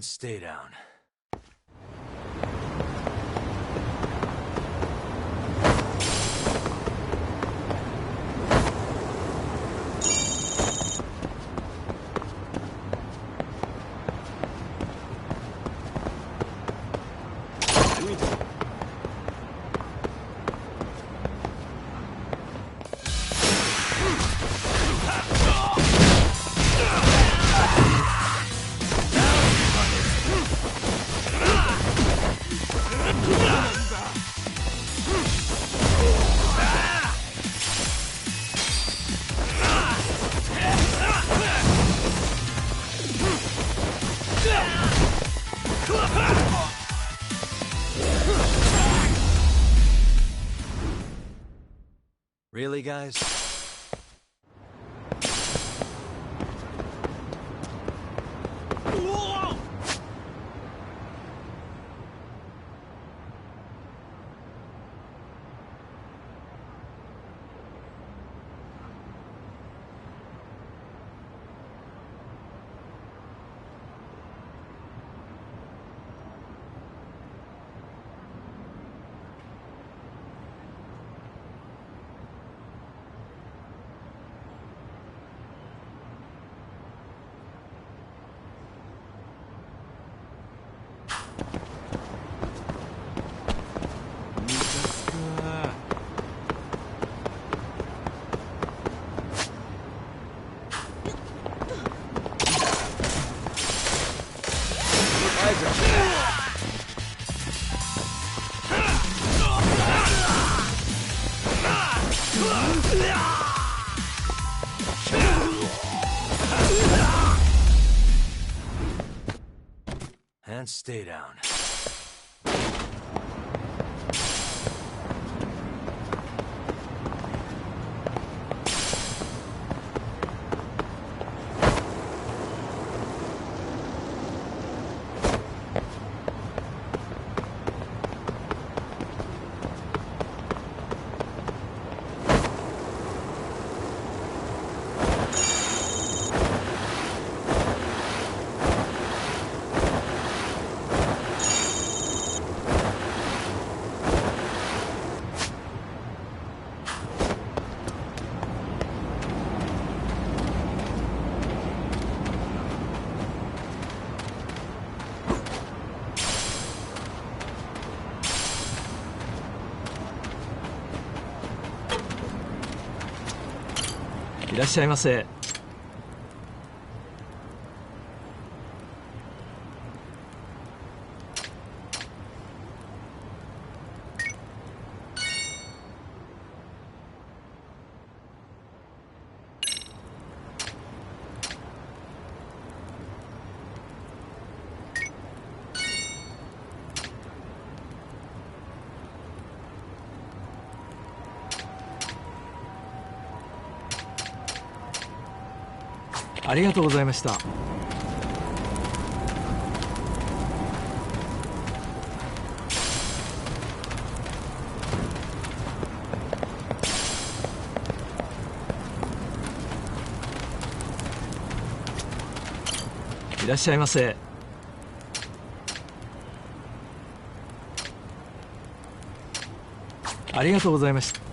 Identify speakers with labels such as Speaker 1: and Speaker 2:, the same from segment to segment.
Speaker 1: And stay down. Really, guys? And stay down.
Speaker 2: いらっしゃいませ。ありがとうございました。いらっしゃいませ。ありがとうございました。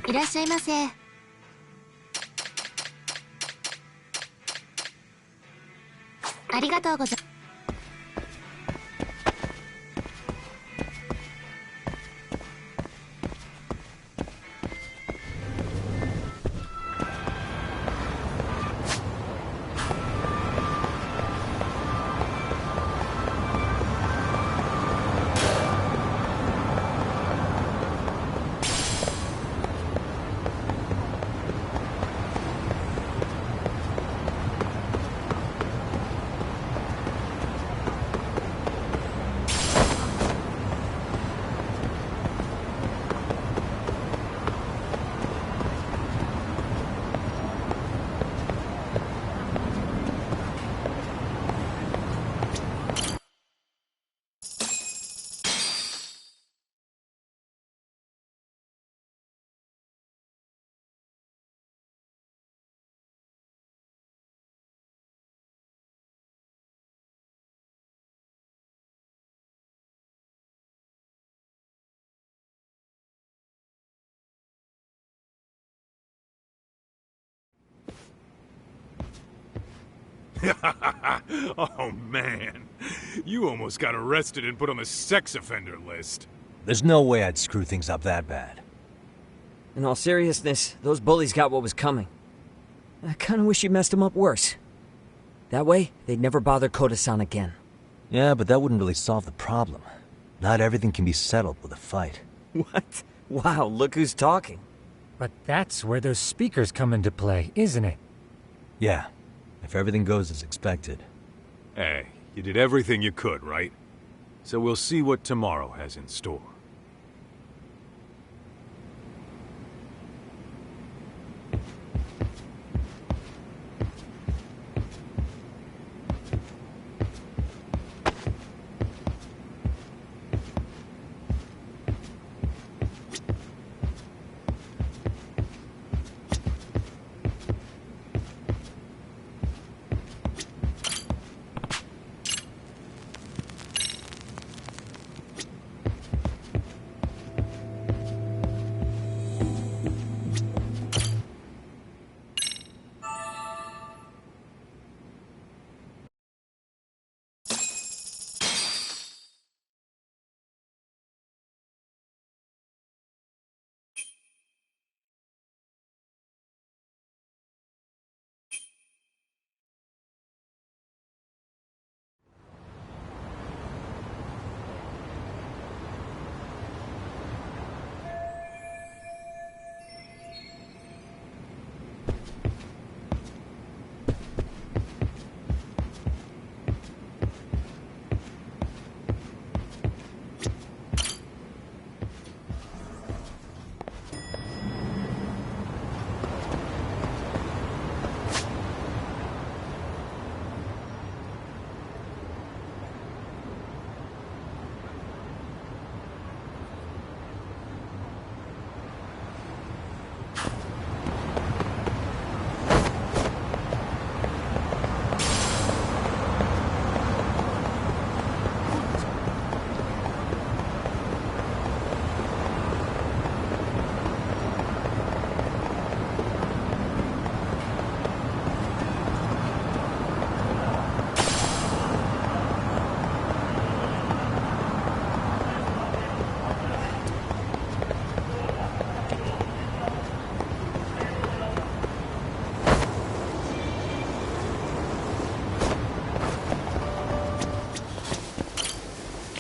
Speaker 3: いらっしゃいませ。ありがとうございます。
Speaker 4: Oh, man. You almost got arrested and put on the sex offender list.
Speaker 1: There's no way I'd screw things up that bad.
Speaker 5: In all seriousness, those bullies got what was coming. I kinda wish you messed them up worse. That way, they'd never bother Koda-san again.
Speaker 1: Yeah, but that wouldn't really solve the problem. Not everything can be settled with a fight.
Speaker 5: What? Wow, look who's talking.
Speaker 6: But that's where those speakers come into play, isn't it?
Speaker 1: Yeah, if everything goes as expected.
Speaker 4: Hey, you did everything you could, right? So we'll see what tomorrow has in store.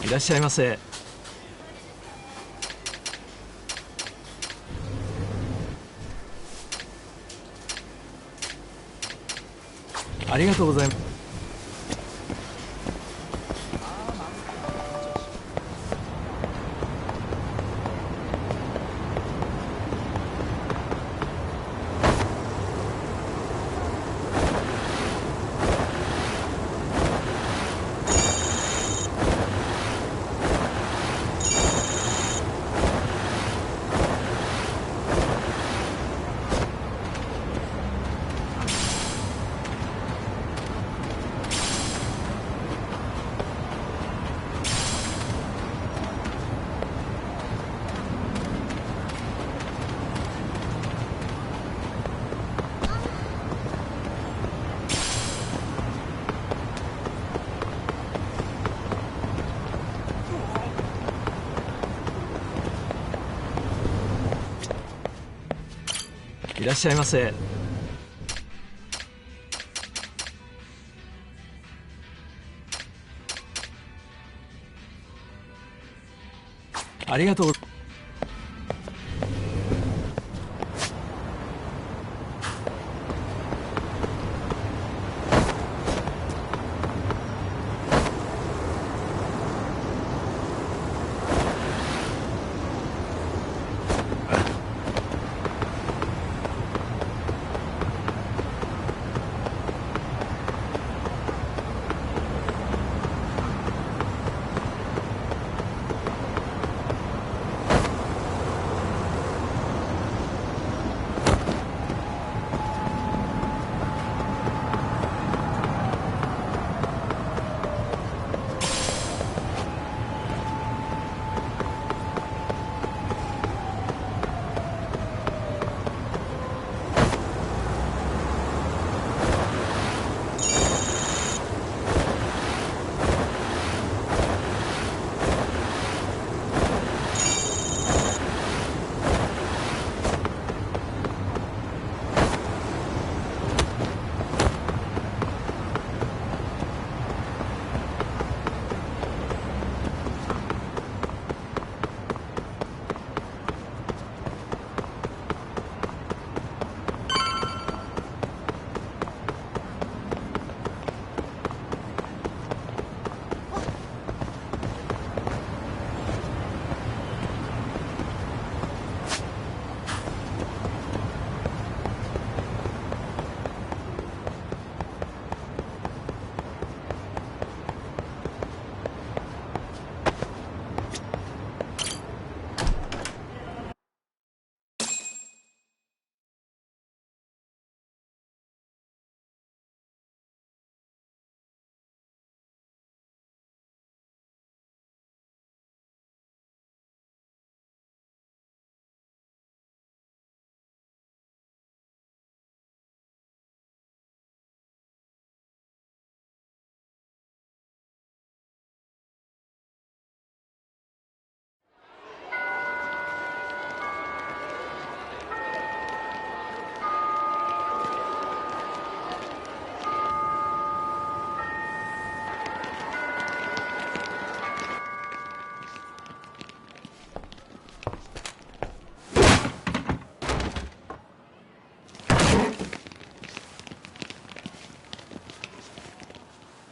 Speaker 2: いらっしゃいませ。ありがとうございます。いらっしゃいませ。ありがとう。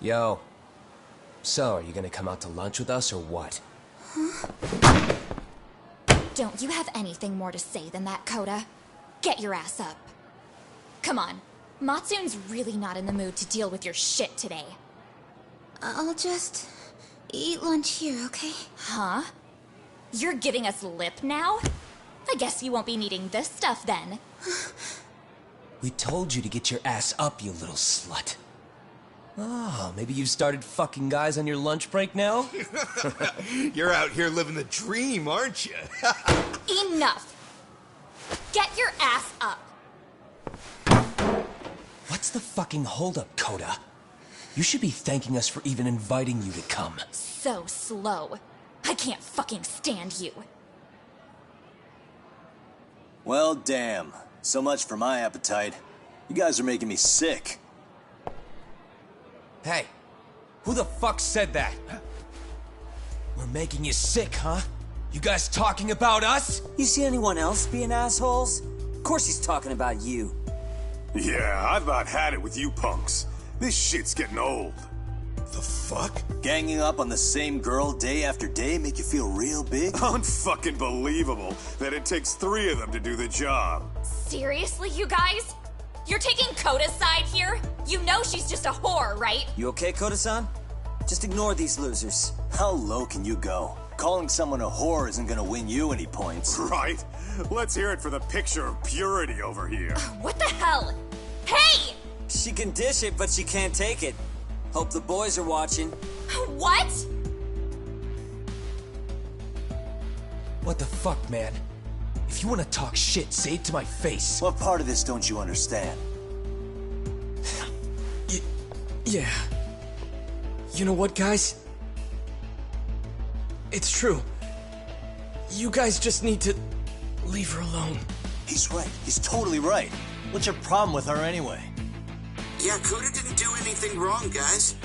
Speaker 7: Yo. So, are you gonna come out to lunch with us or what?
Speaker 3: Don't you have anything more to say than that, Coda? Get your ass up. Come on. Matsun's really not in the mood to deal with your shit today. I'll just eat lunch here, okay? Huh? You're giving us lip now? I guess you won't be needing this stuff then.
Speaker 7: We told you to get your ass up, you little slut. Oh, maybe you started fucking guys on your lunch break now?
Speaker 8: You're out here living the dream, aren't you?
Speaker 3: Enough! Get your ass up!
Speaker 7: What's the fucking holdup, Coda? You should be thanking us for even inviting you to come.
Speaker 3: So slow. I can't fucking stand you.
Speaker 1: Well, damn. So much for my appetite. You guys are making me sick.
Speaker 7: Hey, who the fuck said that? We're making you sick, huh? You guys talking about us?
Speaker 5: You see anyone else being assholes? Of course he's talking about you.
Speaker 8: Yeah, I've about had it with you punks. This shit's getting old. The fuck?
Speaker 1: Ganging up on the same girl day after day make you feel real big?
Speaker 8: Unfucking believable that it takes 3 of them to do the job.
Speaker 3: Seriously, you guys? You're taking Coda's side here? You know she's just a whore, right?
Speaker 5: You okay, Koda-san? Just ignore these losers.
Speaker 1: How low can you go? Calling someone a whore isn't gonna win you any points.
Speaker 8: Right? Let's hear it for the picture of purity over here.
Speaker 3: What the hell? Hey!
Speaker 5: She can dish it, but she can't take it. Hope the boys are watching.
Speaker 3: What?
Speaker 7: What the fuck, man? If you want to talk shit, say it to my face.
Speaker 1: What part of this don't you understand?
Speaker 7: Yeah. You know what, guys? It's true. You guys just need to leave her alone.
Speaker 1: He's right. He's totally right. What's your problem with her anyway?
Speaker 9: Yeah, Coda didn't do anything wrong, guys.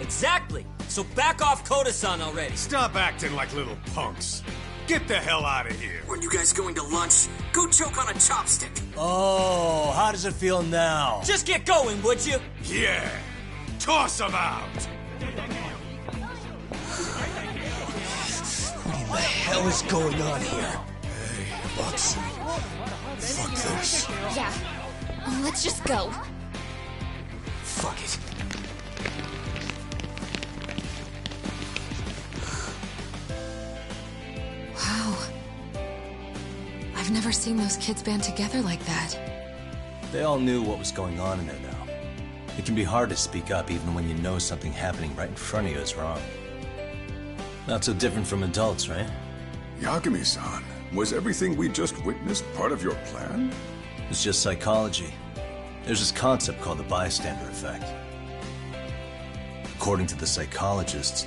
Speaker 5: Exactly! So back off Koda-san already.
Speaker 8: Stop acting like little punks. Get the hell out of here.
Speaker 9: When you guys going to lunch, go choke on a chopstick.
Speaker 1: Oh, how does it feel now?
Speaker 5: Just get going, would you?
Speaker 8: Yeah. Toss him out.
Speaker 1: What the hell is going on here?
Speaker 8: Hey, Watson. Fuck this.
Speaker 3: Yeah. Let's just go.
Speaker 1: Fuck it.
Speaker 10: Wow. I've never seen those kids band together like that.
Speaker 1: They all knew what was going on in there now. It can be hard to speak up even when you know something happening right in front of you is wrong. Not so different from adults, right?
Speaker 11: Yagami-san, was everything we just witnessed part of your plan?
Speaker 1: It's just psychology. There's this concept called the bystander effect. According to the psychologists,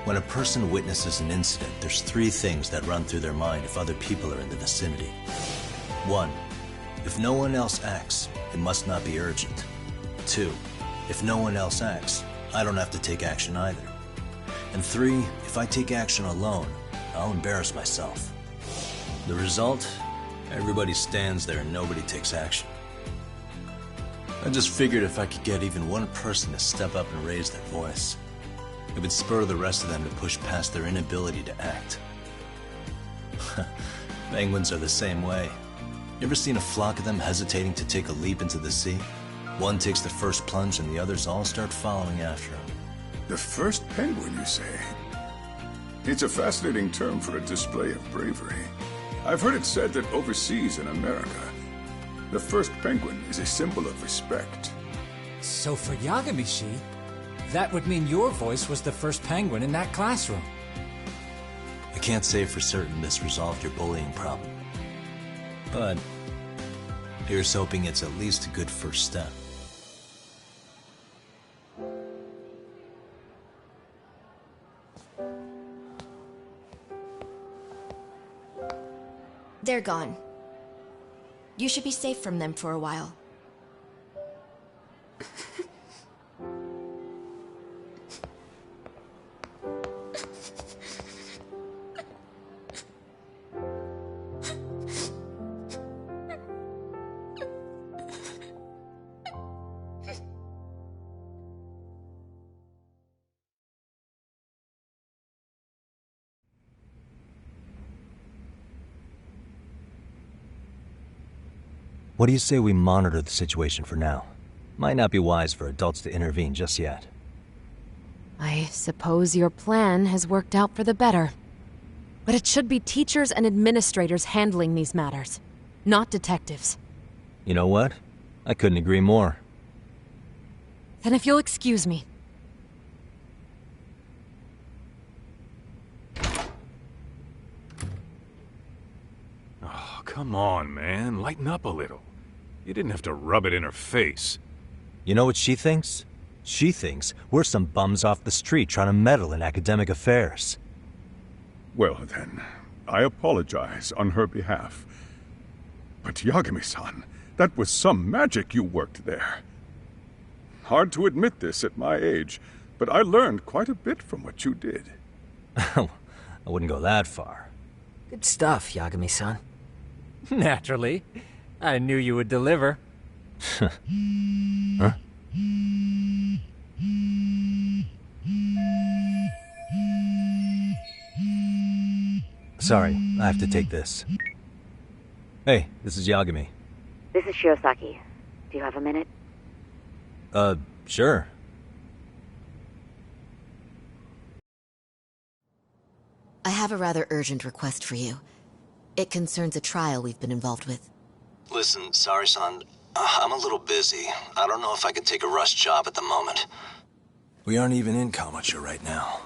Speaker 1: when a person witnesses an incident, there's 3 things that run through their mind if other people are in the vicinity. 1, if no one else acts, it must not be urgent. 2, if no one else acts, I don't have to take action either. And 3, if I take action alone, I'll embarrass myself. The result? Everybody stands there and nobody takes action. I just figured if I could get even one person to step up and raise their voice, it would spur the rest of them to push past their inability to act. Penguins are the same way. You ever seen a flock of them hesitating to take a leap into the sea? One takes the first plunge and the others all start following after him.
Speaker 11: The first penguin, you say? It's a fascinating term for a display of bravery. I've heard it said that overseas in America, the first penguin is a symbol of respect.
Speaker 6: So for Yagami-shi, that would mean your voice was the first penguin in that classroom.
Speaker 1: I can't say for certain this resolved your bullying problem. But here's hoping it's at least a good first step.
Speaker 12: They're gone. You should be safe from them for a while.
Speaker 1: What do you say we monitor the situation for now? Might not be wise for adults to intervene just yet.
Speaker 10: I suppose your plan has worked out for the better. But it should be teachers and administrators handling these matters, not detectives.
Speaker 1: You know what? I couldn't agree more.
Speaker 10: Then if you'll excuse me.
Speaker 4: Oh, come on, man. Lighten up a little. You didn't have to rub it in her face.
Speaker 1: You know what she thinks? She thinks we're some bums off the street trying to meddle in academic affairs.
Speaker 11: Well then, I apologize on her behalf. But Yagami-san, that was some magic you worked there. Hard to admit this at my age, but I learned quite a bit from what you did.
Speaker 1: I wouldn't go that far.
Speaker 5: Good stuff, Yagami-san.
Speaker 6: Naturally. I knew you would deliver.
Speaker 1: Huh? Sorry, I have to take this. Hey, this is Yagami.
Speaker 13: This is Shirosaki. Do you have a minute?
Speaker 1: Sure.
Speaker 12: I have a rather urgent request for you. It concerns a trial we've been involved with.
Speaker 1: Listen, Sari-san, I'm a little busy. I don't know if I can take a rush job at the moment. We aren't even in Kamucha right now.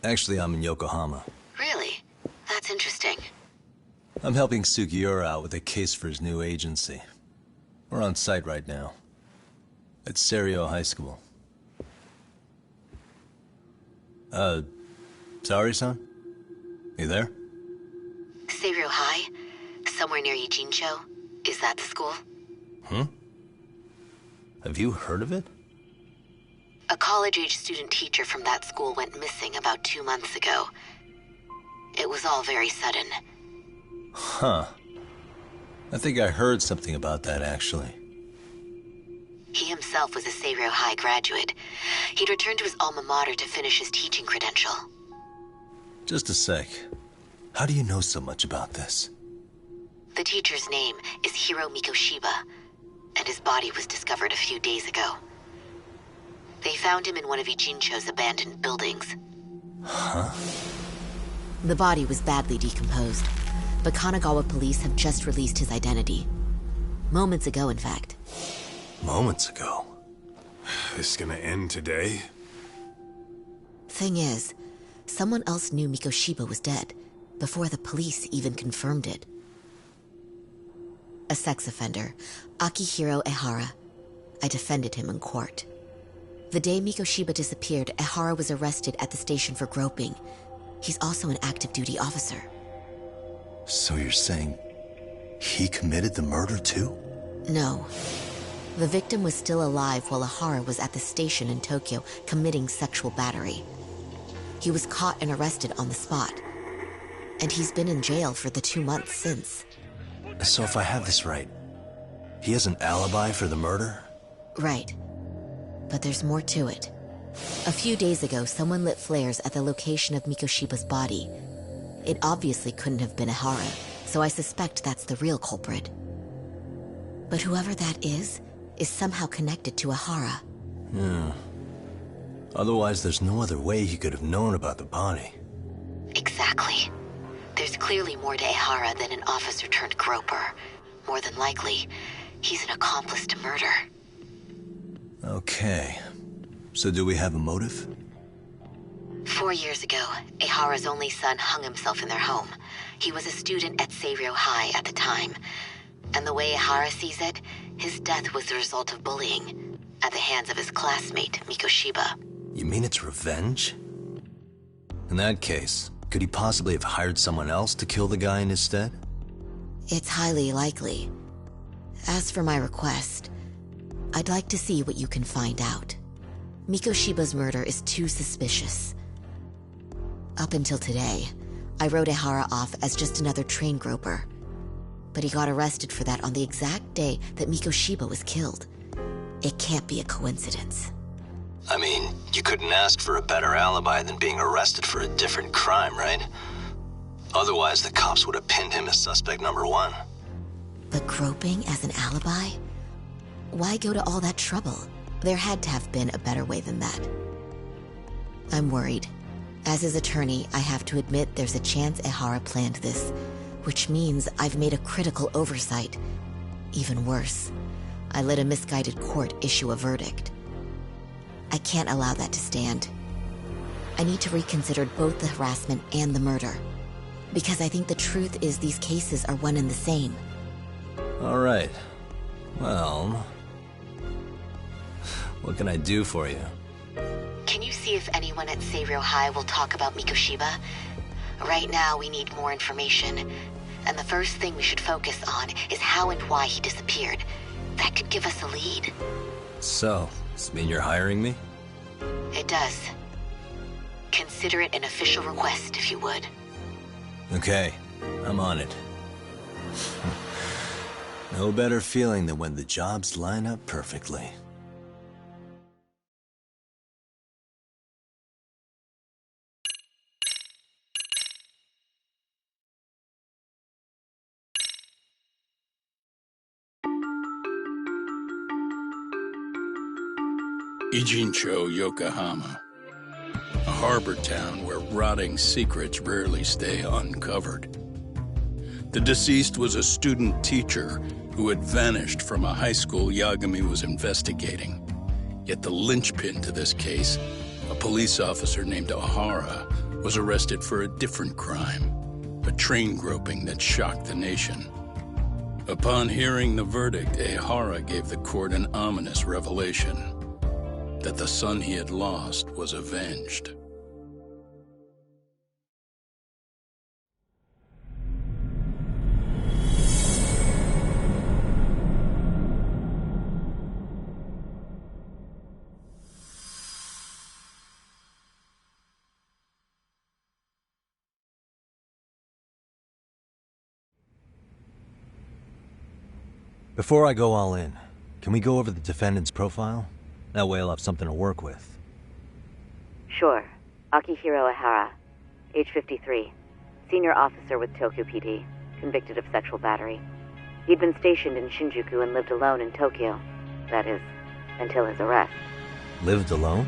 Speaker 1: Actually, I'm in Yokohama.
Speaker 13: Really? That's interesting.
Speaker 1: I'm helping Sugiura out with a case for his new agency. We're on site right now. At Serio High School. Sari-san? You there?
Speaker 13: Serio High? Somewhere near Ijincho? Is that the school?
Speaker 1: Have you heard of it?
Speaker 13: A college-age student teacher from that school went missing about 2 months ago. It was all very sudden.
Speaker 1: Huh. I think I heard something about that, actually.
Speaker 13: He himself was a Seiryo High graduate. He'd returned to his alma mater to finish his teaching credential.
Speaker 1: Just a sec. How do you know so much about this?
Speaker 13: The teacher's name is Hiro Mikoshiba, and his body was discovered a few days ago. They found him in one of Ijincho's abandoned buildings.
Speaker 1: Huh?
Speaker 12: The body was badly decomposed, but Kanagawa police have just released his identity. Moments ago, in fact.
Speaker 1: Moments ago?
Speaker 8: This gonna end today?
Speaker 12: Thing is, someone else knew Mikoshiba was dead, before the police even confirmed it. A sex offender, Akihiro Ehara. I defended him in court. The day Mikoshiba disappeared, Ehara was arrested at the station for groping. He's also an active duty officer.
Speaker 1: So you're saying he committed the murder too?
Speaker 12: No. The victim was still alive while Ehara was at the station in Tokyo committing sexual battery. He was caught and arrested on the spot. And he's been in jail for the 2 months since.
Speaker 1: So if I have this right, he has an alibi for the murder?
Speaker 12: Right. But there's more to it. A few days ago, someone lit flares at the location of Mikoshiba's body. It obviously couldn't have been Ehara, so I suspect that's the real culprit. But whoever that is somehow connected to Ehara.
Speaker 1: Yeah. Otherwise, there's no other way he could have known about the body.
Speaker 13: Exactly. There's clearly more to Ehara than an officer turned groper. More than likely, he's an accomplice to murder.
Speaker 1: Okay. So do we have a motive?
Speaker 13: 4 years ago, Ehara's only son hung himself in their home. He was a student at Seiryo High at the time. And the way Ehara sees it, his death was the result of bullying at the hands of his classmate, Mikoshiba.
Speaker 1: You mean it's revenge? In that case, could he possibly have hired someone else to kill the guy in his stead?
Speaker 12: It's highly likely. As for my request, I'd like to see what you can find out. Mikoshiba's murder is too suspicious. Up until today, I wrote Ehara off as just another train groper. But he got arrested for that on the exact day that Mikoshiba was killed. It can't be a coincidence.
Speaker 1: I mean, you couldn't ask for a better alibi than being arrested for a different crime, right? Otherwise, the cops would have pinned him as suspect number 1.
Speaker 12: But groping as an alibi? Why go to all that trouble? There had to have been a better way than that. I'm worried. As his attorney, I have to admit there's a chance Ehara planned this, which means I've made a critical oversight. Even worse, I let a misguided court issue a verdict. I can't allow that to stand. I need to reconsider both the harassment and the murder, because I think the truth is these cases are one and the same.
Speaker 1: All right. Well, what can I do for you?
Speaker 13: Can you see if anyone at Seiryo High will talk about Mikoshiba? Right now, we need more information. And the first thing we should focus on is how and why he disappeared. That could give us a lead.
Speaker 1: So, does this mean you're hiring me?
Speaker 13: It does. Consider it an official request, if you would.
Speaker 1: Okay, I'm on it. No better feeling than when the jobs line up perfectly.
Speaker 14: Ijincho, Yokohama. A harbor town where rotting secrets rarely stay uncovered. The deceased was a student teacher who had vanished from a high school Yagami was investigating. Yet the linchpin to this case, a police officer named Ehara, was arrested for a different crime, a train groping that shocked the nation. Upon hearing the verdict, Ehara gave the court an ominous revelation: that the son he had lost was avenged.
Speaker 1: Before I go all in, can we go over the defendant's profile? That way I'll have something to work with.
Speaker 13: Sure. Akihiro Ehara, age 53, senior officer with Tokyo PD, convicted of sexual battery. He'd been stationed in Shinjuku and lived alone in Tokyo. That is, until his arrest.
Speaker 1: Lived alone?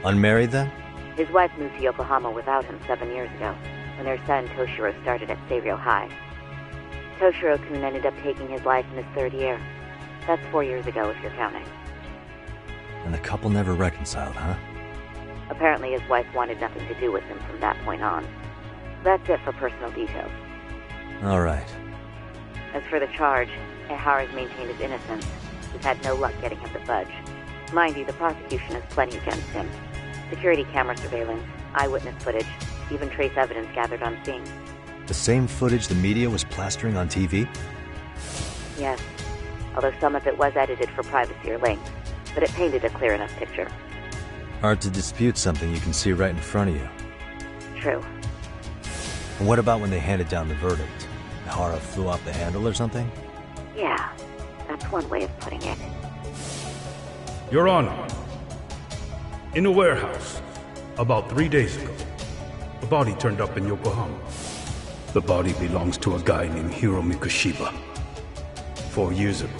Speaker 1: Unmarried then?
Speaker 13: His wife moved to Yokohama without him 7 years ago, when their son Toshiro started at Seiryō High. Toshiro-kun ended up taking his life in his 3rd year. That's 4 years ago, if you're counting.
Speaker 1: And the couple never reconciled, huh?
Speaker 13: Apparently his wife wanted nothing to do with him from that point on. That's it for personal details.
Speaker 1: All right.
Speaker 13: As for the charge, Ehara's maintained his innocence. We've had no luck getting him to budge. Mind you, the prosecution has plenty against him. Security camera surveillance, eyewitness footage, even trace evidence gathered on scene.
Speaker 1: The same footage the media was plastering on TV?
Speaker 13: Yes, although some of it was edited for privacy or length, but it painted a clear enough picture.
Speaker 1: Hard to dispute something you can see right in front of you.
Speaker 13: True.
Speaker 1: And what about when they handed down the verdict? Ehara flew off the handle or something?
Speaker 13: Yeah, that's one way of putting it.
Speaker 15: Your Honor, in a warehouse, about 3 days ago, a body turned up in Yokohama. The body belongs to a guy named Hiro Mikoshiba. 4 years ago,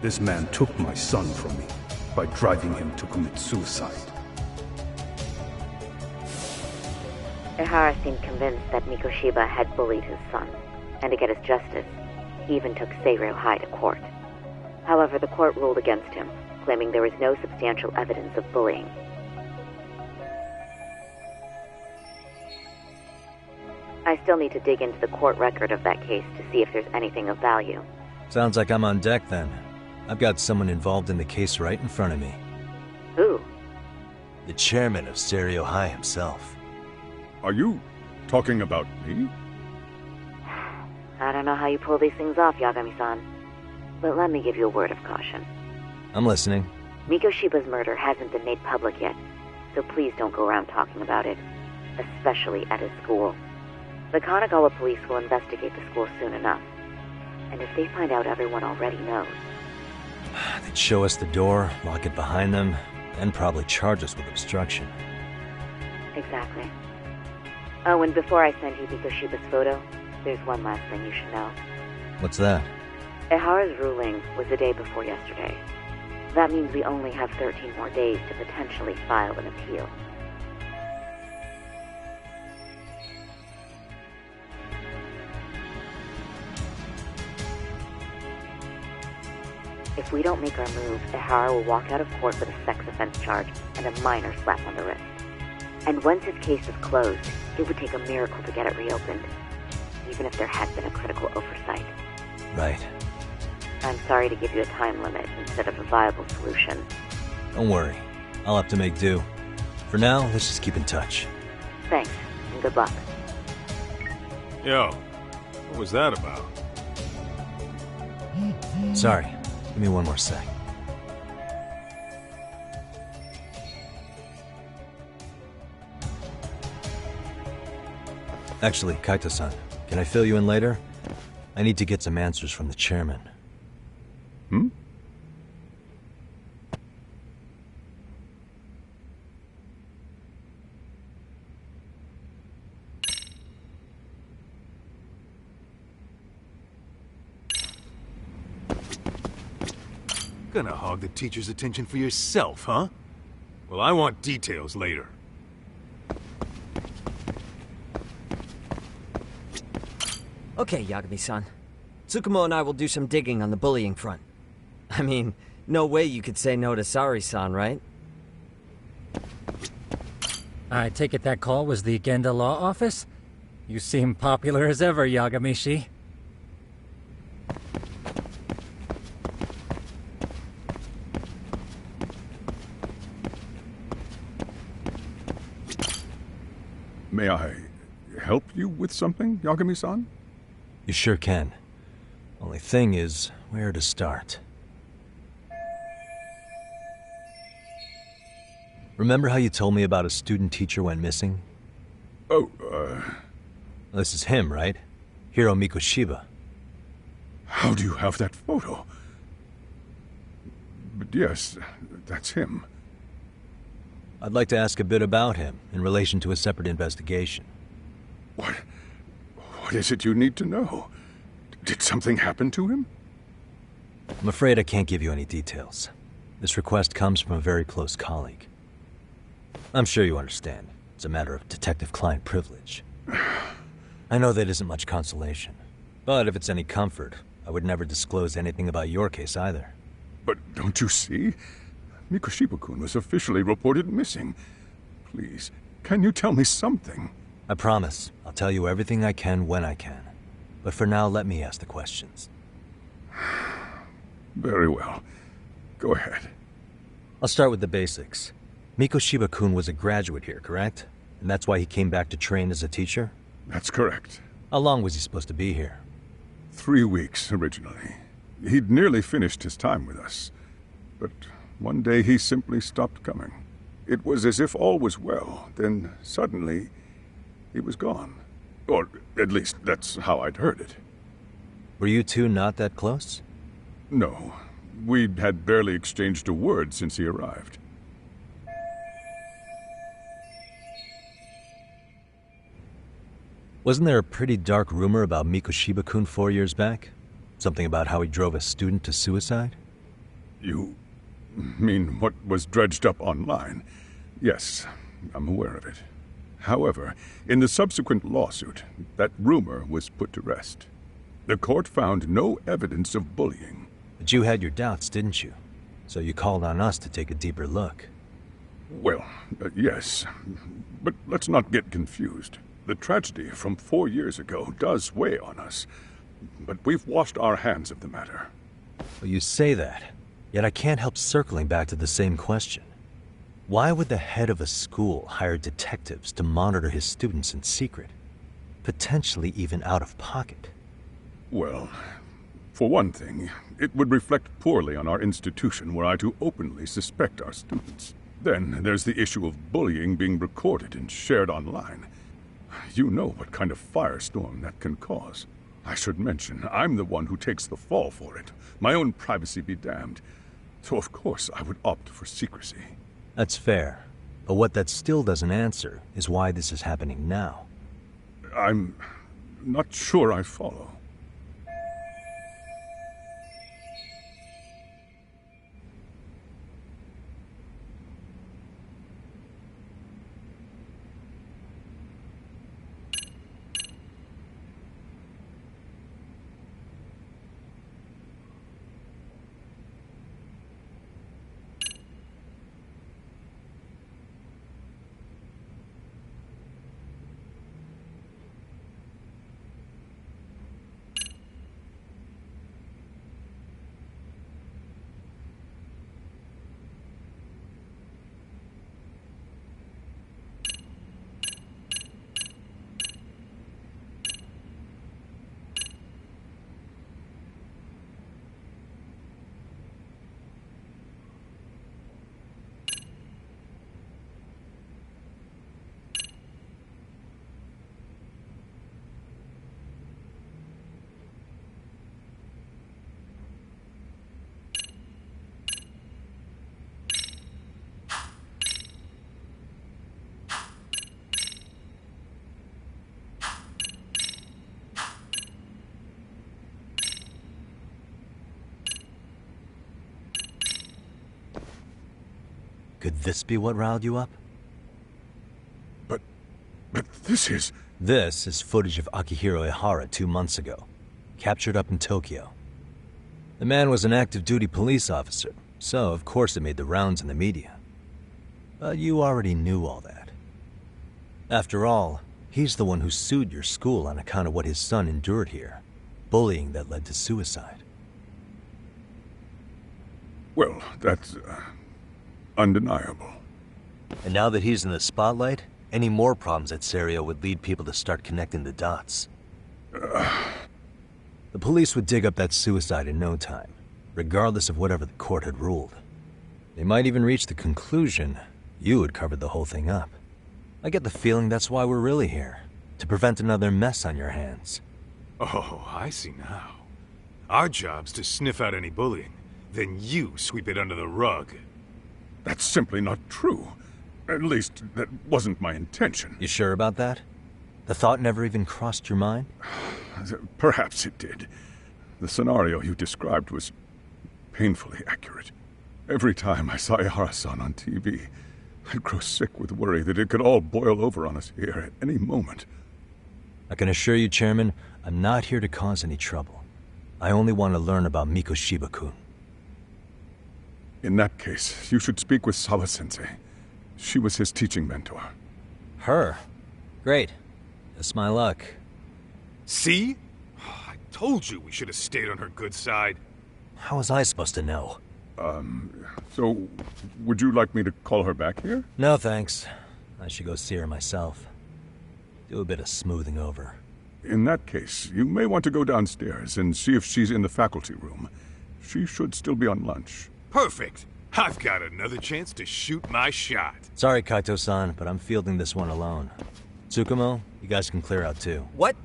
Speaker 15: this man took my son from me by driving him to commit suicide.
Speaker 13: Ehara seemed convinced that Mikoshiba had bullied his son, and to get his justice, he even took Seiryō High to court. However, the court ruled against him, claiming there was no substantial evidence of bullying. I still need to dig into the court record of that case to see if there's anything of value.
Speaker 1: Sounds like I'm on deck then. I've got someone involved in the case right in front of me.
Speaker 13: Who?
Speaker 1: The chairman of Seiryō High himself.
Speaker 11: Are you talking about me?
Speaker 13: I don't know how you pull these things off, Yagami-san. But let me give you a word of caution.
Speaker 1: I'm listening.
Speaker 13: Mikoshiba's murder hasn't been made public yet, so please don't go around talking about it, especially at his school. The Kanagawa police will investigate the school soon enough, and if they find out everyone already knows...
Speaker 1: They'd show us the door, lock it behind them, and probably charge us with obstruction.
Speaker 13: Exactly. Oh, and before I send you Mikoshiba's photo, there's one last thing you should know.
Speaker 1: What's that?
Speaker 13: Ehara's ruling was the day before yesterday. That means we only have 13 more days to potentially file an appeal. If we don't make our move, Ehara will walk out of court with a sex offense charge and a minor slap on the wrist. And once his case is closed, it would take a miracle to get it reopened, even if there had been a critical oversight.
Speaker 1: Right.
Speaker 13: I'm sorry to give you a time limit instead of a viable solution.
Speaker 1: Don't worry. I'll have to make do. For now, let's just keep in touch.
Speaker 13: Thanks, and good luck.
Speaker 4: Yo, what was that about?
Speaker 1: Sorry. Give me one more sec. Actually, Kaito-san, can I fill you in later? I need to get some answers from the chairman.
Speaker 11: Hmm?
Speaker 4: Gonna hog the teacher's attention for yourself, huh? Well, I want details later.
Speaker 5: Okay, Yagami-san. Tsukumo and I will do some digging on the bullying front. I mean, no way you could say no to Sari-san, right?
Speaker 6: I take it that call was the Genda Law Office? You seem popular as ever, Yagamishi.
Speaker 11: May I help you with something, Yagami-san?
Speaker 1: You sure can. Only thing is, where to start? Remember how you told me about a student teacher went missing?
Speaker 11: Oh,
Speaker 1: This is him, right? Hiro Mikoshiba.
Speaker 11: How do you have that photo? yes, that's him.
Speaker 1: I'd like to ask a bit about him in relation to a separate investigation.
Speaker 11: What is it you need to know? Did something happen to him?
Speaker 1: I'm afraid I can't give you any details. This request comes from a very close colleague. I'm sure you understand. It's a matter of detective-client privilege. I know that isn't much consolation, but if it's any comfort, I would never disclose anything about your case either.
Speaker 11: But don't you see? Mikoshiba-kun was officially reported missing. Please, can you tell me something?
Speaker 1: I promise. I'll tell you everything I can when I can. But for now, let me ask the questions.
Speaker 11: Very well. Go ahead.
Speaker 1: I'll start with the basics. Mikoshiba-kun was a graduate here, correct? And that's why he came back to train as a teacher?
Speaker 11: That's correct.
Speaker 1: How long was he supposed to be here?
Speaker 11: 3 weeks, originally. He'd nearly finished his time with us. But one day he simply stopped coming. It was as if all was well, then suddenly he was gone. Or at least that's how I'd heard it.
Speaker 1: Were you two not that close?
Speaker 11: No. We had barely exchanged a word since he arrived.
Speaker 1: Wasn't there a pretty dark rumor about Mikoshiba-kun 4 years back? Something about how he drove a student to suicide?
Speaker 11: You mean what was dredged up online? Yes, I'm aware of it. However, in the subsequent lawsuit, that rumor was put to rest. The court found no evidence of bullying.
Speaker 1: But you had your doubts, didn't you? So you called on us to take a deeper look.
Speaker 11: Well, yes. But let's not get confused. The tragedy from 4 years ago does weigh on us. But we've washed our hands of the matter.
Speaker 1: Well, you say that. Yet I can't help circling back to the same question. Why would the head of a school hire detectives to monitor his students in secret? Potentially even out of pocket.
Speaker 11: Well, for one thing, it would reflect poorly on our institution were I to openly suspect our students. Then there's the issue of bullying being recorded and shared online. You know what kind of firestorm that can cause. I should mention, I'm the one who takes the fall for it. My own privacy be damned. So of course I would opt for secrecy.
Speaker 1: That's fair. But what that still doesn't answer is why this is happening now.
Speaker 11: I'm not sure I follow.
Speaker 1: Could this be what riled you up?
Speaker 11: But this is...
Speaker 1: This is footage of Akihiro Ihara 2 months ago, captured up in Tokyo. The man was an active-duty police officer, so of course it made the rounds in the media. But you already knew all that. After all, he's the one who sued your school on account of what his son endured here, bullying that led to suicide.
Speaker 11: Well, that's... undeniable.
Speaker 1: And now that he's in the spotlight, any more problems at Serio would lead people to start connecting the dots. The police would dig up that suicide in no time, regardless of whatever the court had ruled. They might even reach the conclusion you had covered the whole thing up. I get the feeling that's why we're really here, to prevent another mess on your hands.
Speaker 4: Oh, I see now. Our job's to sniff out any bullying, then you sweep it under the rug.
Speaker 11: That's simply not true. At least, that wasn't my intention.
Speaker 1: You sure about that? The thought never even crossed your mind?
Speaker 11: Perhaps it did. The scenario you described was painfully accurate. Every time I saw Ihara-san on TV, I'd grow sick with worry that it could all boil over on us here at any moment.
Speaker 1: I can assure you, Chairman, I'm not here to cause any trouble. I only want to learn about Mikoshiba-kun.
Speaker 11: In that case, you should speak with Sawa-sensei. She was his teaching mentor.
Speaker 1: Her? Great. That's my luck.
Speaker 4: See? I told you we should have stayed on her good side.
Speaker 1: How was I supposed to know?
Speaker 11: So, would you like me to call her back here?
Speaker 1: No, thanks. I should go see her myself. Do a bit of smoothing over.
Speaker 11: In that case, you may want to go downstairs and see if she's in the faculty room. She should still be on lunch.
Speaker 4: Perfect! I've got another chance to shoot my shot.
Speaker 1: Sorry, Kaito-san, but I'm fielding this one alone. Tsukumo, you guys can clear out too.
Speaker 5: What?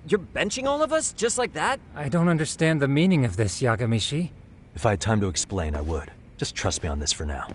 Speaker 5: You're benching all of us? Just like that?
Speaker 6: I don't understand the meaning of this, Yagamishi.
Speaker 1: If I had time to explain, I would. Just trust me on this for now.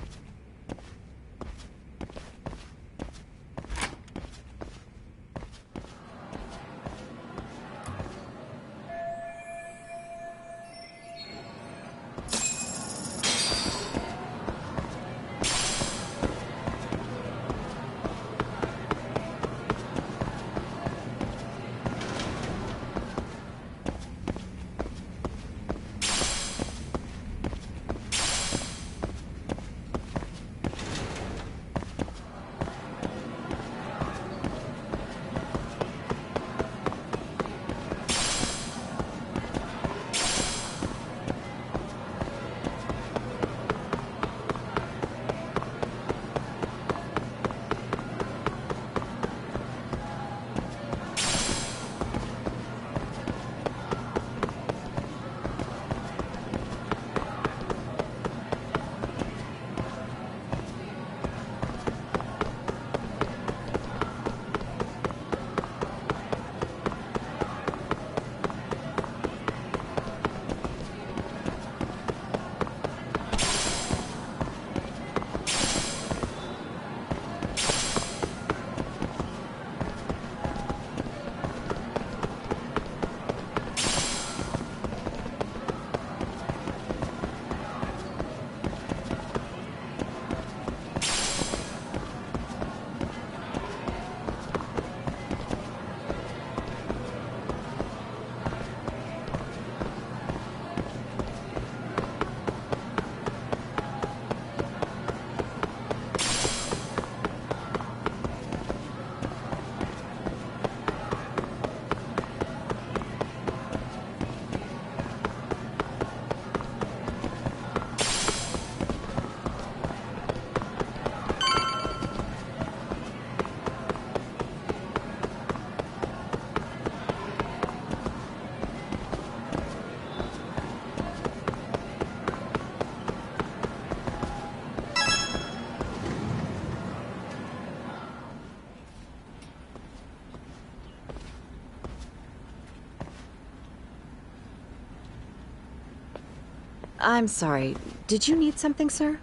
Speaker 10: I'm sorry. Did you need something, sir?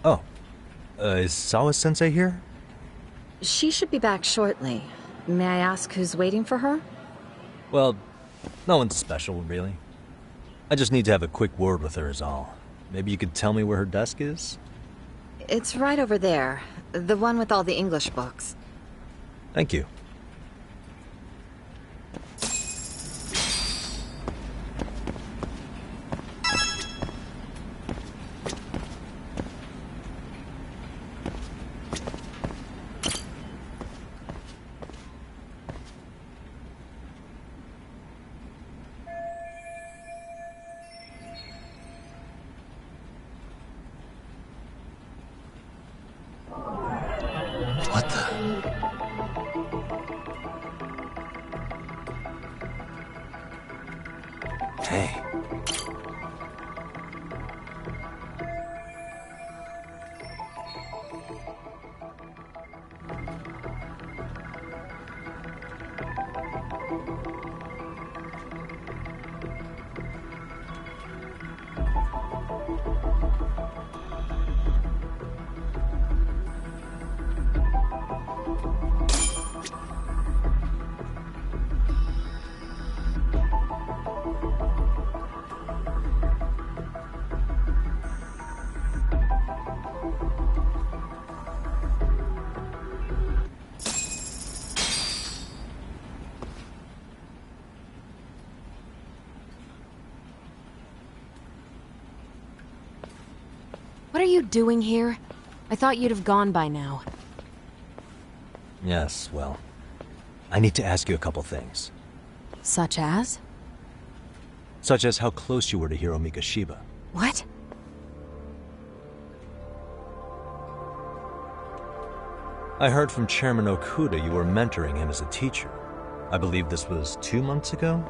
Speaker 1: Oh. Is Sawa-sensei here?
Speaker 10: She should be back shortly. May I ask who's waiting for her?
Speaker 1: Well, no one's special, really. I just need to have a quick word with her is all. Maybe you could tell me where her desk is?
Speaker 10: It's right over there. The one with all the English books.
Speaker 1: Thank you.
Speaker 7: What the?
Speaker 1: Hey.
Speaker 10: What are you doing here? I thought you'd have gone by now.
Speaker 1: Yes, well, I need to ask you a couple things.
Speaker 10: Such as?
Speaker 1: Such as how close you were to Hiro Mikoshiba.
Speaker 10: What?
Speaker 1: I heard from Chairman Okuda you were mentoring him as a teacher. I believe this was 2 months ago?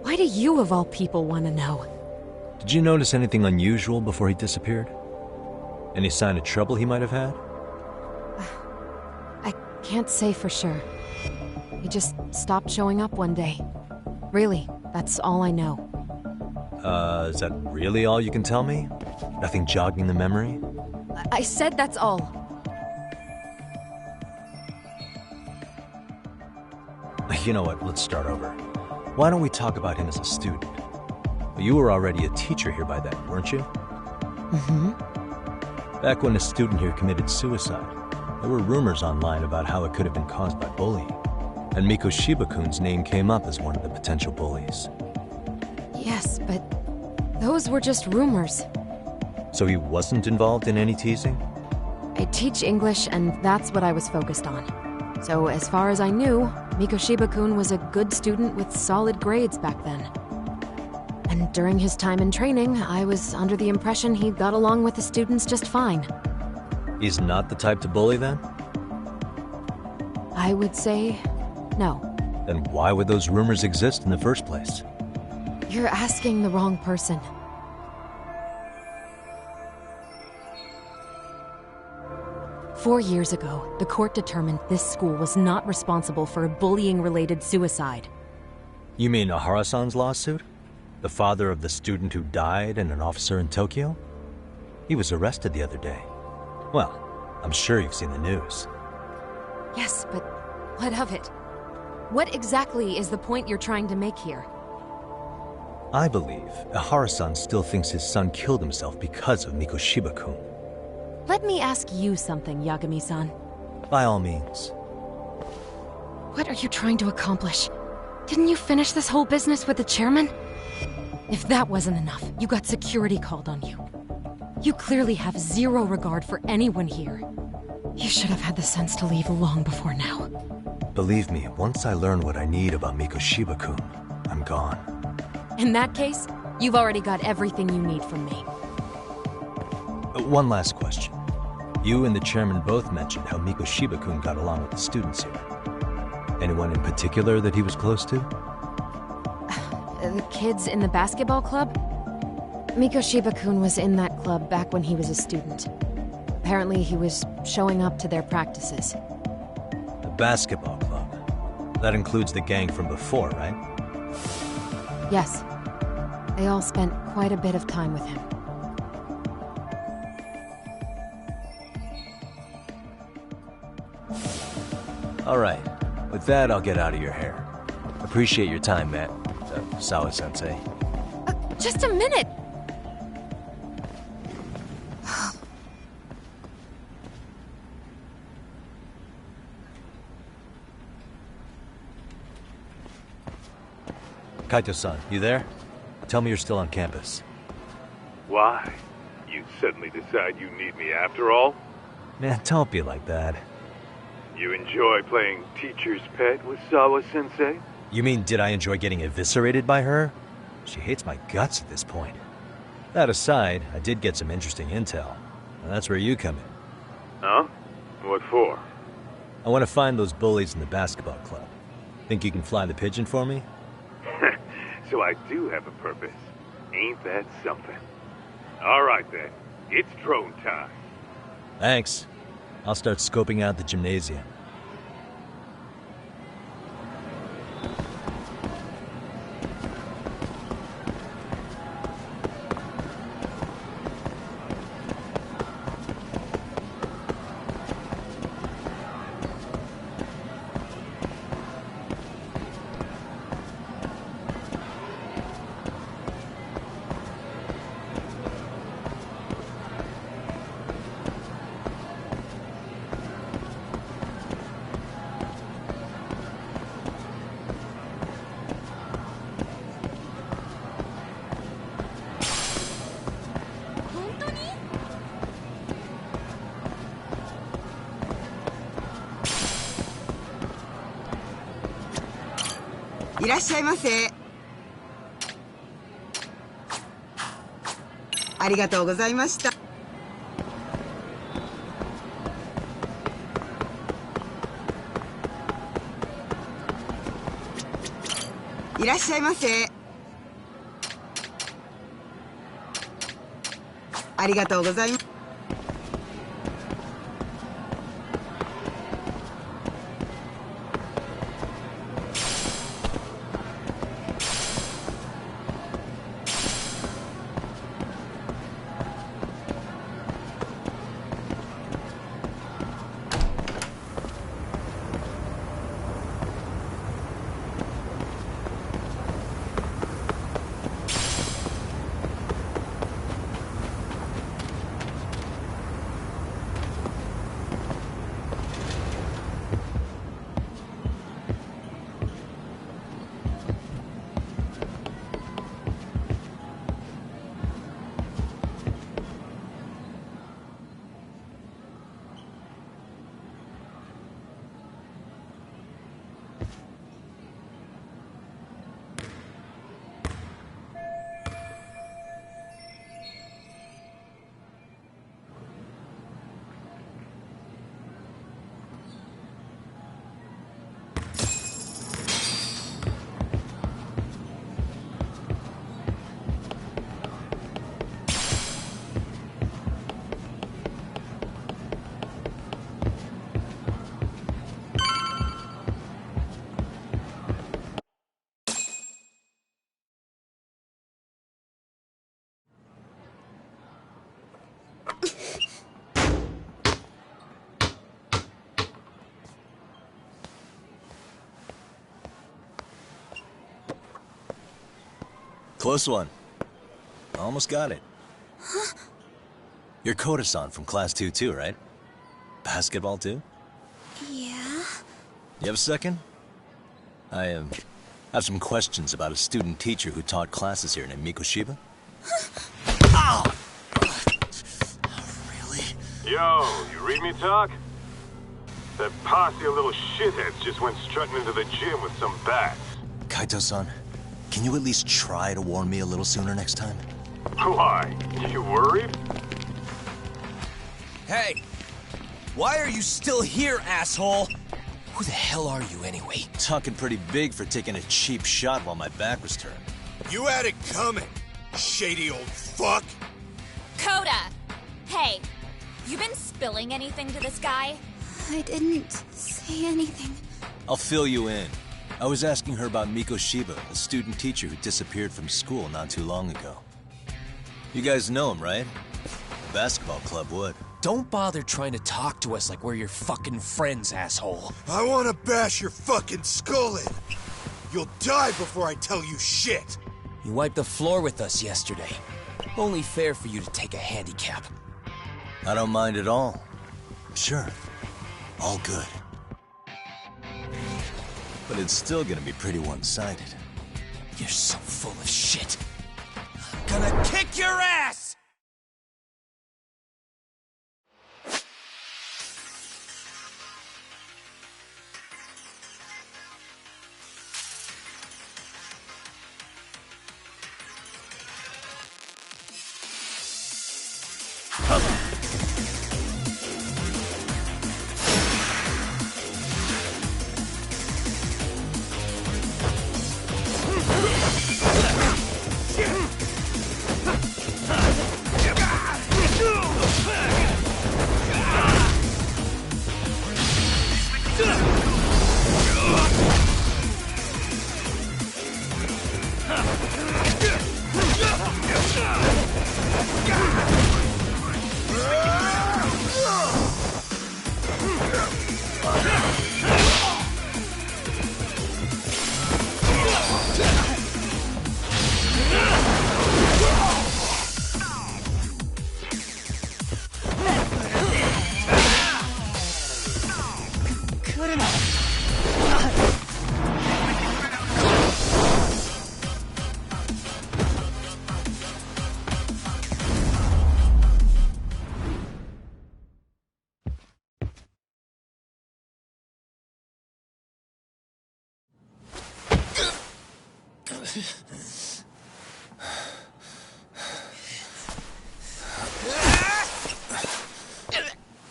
Speaker 10: Why do you, of all people, want to know?
Speaker 1: Did you notice anything unusual before he disappeared? Any sign of trouble he might have had?
Speaker 10: I can't say for sure. He just stopped showing up one day. Really, that's all I know.
Speaker 1: Is that really all you can tell me? Nothing jogging the memory?
Speaker 10: I said that's all.
Speaker 1: You know what, let's start over. Why don't we talk about him as a student? You were already a teacher here by then, weren't you?
Speaker 10: Mm-hmm.
Speaker 1: Back when a student here committed suicide, there were rumors online about how it could have been caused by bullying. And Mikoshiba-kun's name came up as one of the potential bullies.
Speaker 10: Yes, but those were just rumors.
Speaker 1: So he wasn't involved in any teasing?
Speaker 10: I teach English, and that's what I was focused on. So as far as I knew, Mikoshiba-kun was a good student with solid grades back then. And during his time in training, I was under the impression he got along with the students just fine.
Speaker 1: He's not the type to bully then?
Speaker 10: I would say no.
Speaker 1: Then why would those rumors exist in the first place?
Speaker 10: You're asking the wrong person. Four years ago, the court determined this school was not responsible for a bullying-related suicide.
Speaker 1: You mean Ahara-san's lawsuit? The father of the student who died and an officer in Tokyo? He was arrested the other day. Well, I'm sure you've seen the news.
Speaker 10: Yes, but what of it? What exactly is the point you're trying to make here?
Speaker 1: I believe Ahara-san still thinks his son killed himself because of Mikoshiba-kun.
Speaker 10: Let me ask you something, Yagami-san.
Speaker 1: By all means.
Speaker 10: What are you trying to accomplish? Didn't you finish this whole business with the chairman? If that wasn't enough, you got security called on you. You clearly have zero regard for anyone here. You should have had the sense to leave long before now.
Speaker 1: Believe me, once I learn what I need about Mikoshiba-kun, I'm gone.
Speaker 10: In that case, you've already got everything you need from me.
Speaker 1: One last question. You and the chairman both mentioned how Mikoshiba-kun got along with the students here. Anyone in particular that he was close to?
Speaker 10: The kids in the basketball club? Mikoshiba-kun was in that club back when he was a student. Apparently he was showing up to their practices.
Speaker 1: The basketball club? That includes the gang from before, right?
Speaker 10: Yes. They all spent quite a bit of time with him.
Speaker 1: All right. With that, I'll get out of your hair. Appreciate your time, Matt. Sawa-sensei.
Speaker 10: Just a minute!
Speaker 1: Kaito-san, you there? Tell me you're still on campus.
Speaker 4: Why? You suddenly decide you need me after all?
Speaker 1: Man, don't be like that.
Speaker 4: You enjoy playing teacher's pet with Sawa-sensei?
Speaker 1: You mean, did I enjoy getting eviscerated by her? She hates my guts at this point. That aside, I did get some interesting intel. And that's where you come in.
Speaker 4: Huh? What for?
Speaker 1: I want to find those bullies in the basketball club. Think you can fly the pigeon for me?
Speaker 4: So I do have a purpose. Ain't that something? All right then. It's drone time.
Speaker 1: Thanks. I'll start scoping out the gymnasium.
Speaker 16: いらっしゃいませ。ありがとうございました。いらっしゃいませ。ありがとうございます。
Speaker 1: Close one. Almost got it.
Speaker 3: Huh?
Speaker 1: You're Koda-san from Class 2 too, right? Basketball too?
Speaker 3: Yeah?
Speaker 1: You have a second? I have some questions about a student teacher who taught classes here named Mikoshiba.
Speaker 4: Ow! Really? Yo, you read me talk? That posse of little shitheads just went strutting into the gym with some bats.
Speaker 1: Kaito-san, can you at least try to warn me a little sooner next time?
Speaker 4: Why? You worried?
Speaker 7: Hey! Why are you still here, asshole? Who the hell are you, anyway?
Speaker 1: Talking pretty big for taking a cheap shot while my back was turned.
Speaker 8: You had it coming, shady old fuck!
Speaker 3: Koda! Hey, you been spilling anything to this guy?
Speaker 17: I didn't say anything.
Speaker 1: I'll fill you in. I was asking her about Mikoshiba, a student teacher who disappeared from school not too long ago. You guys know him, right? The basketball club would.
Speaker 7: Don't bother trying to talk to us like we're your fucking friends, asshole.
Speaker 8: I wanna bash your fucking skull in. You'll die before I tell you shit.
Speaker 7: You wiped the floor with us yesterday. Only fair for you to take a handicap.
Speaker 1: I don't mind at all. Sure. All good. But it's still gonna be pretty one-sided.
Speaker 7: You're so full of shit. I'm gonna kick your ass!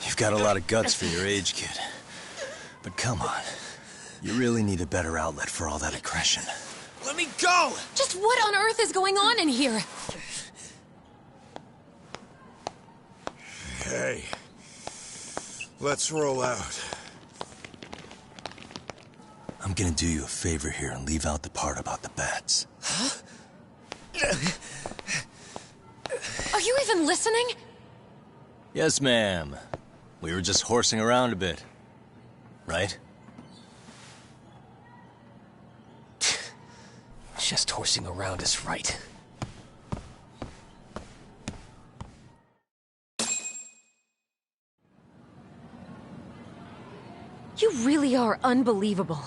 Speaker 1: You've got a lot of guts for your age, kid. But come on. You really need a better outlet for all that aggression.
Speaker 7: Let me go!
Speaker 10: Just what on earth is going on in here?
Speaker 8: Hey. Let's roll out.
Speaker 1: I'm gonna do you a favor here and leave out the part about the bats.
Speaker 10: Huh? Are you even listening?
Speaker 1: Yes, ma'am. We were just horsing around a bit. Right?
Speaker 7: Just horsing around is right.
Speaker 10: You really are unbelievable.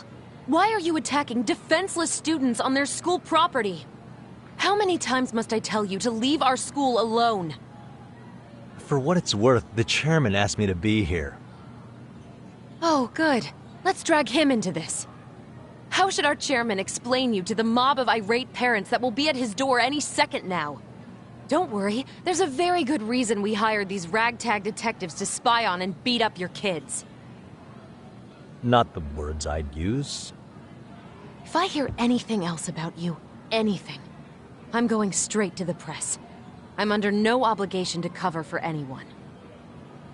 Speaker 10: Why are you attacking defenseless students on their school property? How many times must I tell you to leave our school alone?
Speaker 18: For what it's worth, the chairman asked me to be here.
Speaker 10: Oh, good. Let's drag him into this. How should our chairman explain you to the mob of irate parents that will be at his door any second now? Don't worry, there's a very good reason we hired these ragtag detectives to spy on and beat up your kids.
Speaker 18: Not the words I'd use.
Speaker 10: If I hear anything else about you, anything, I'm going straight to the press. I'm under no obligation to cover for anyone.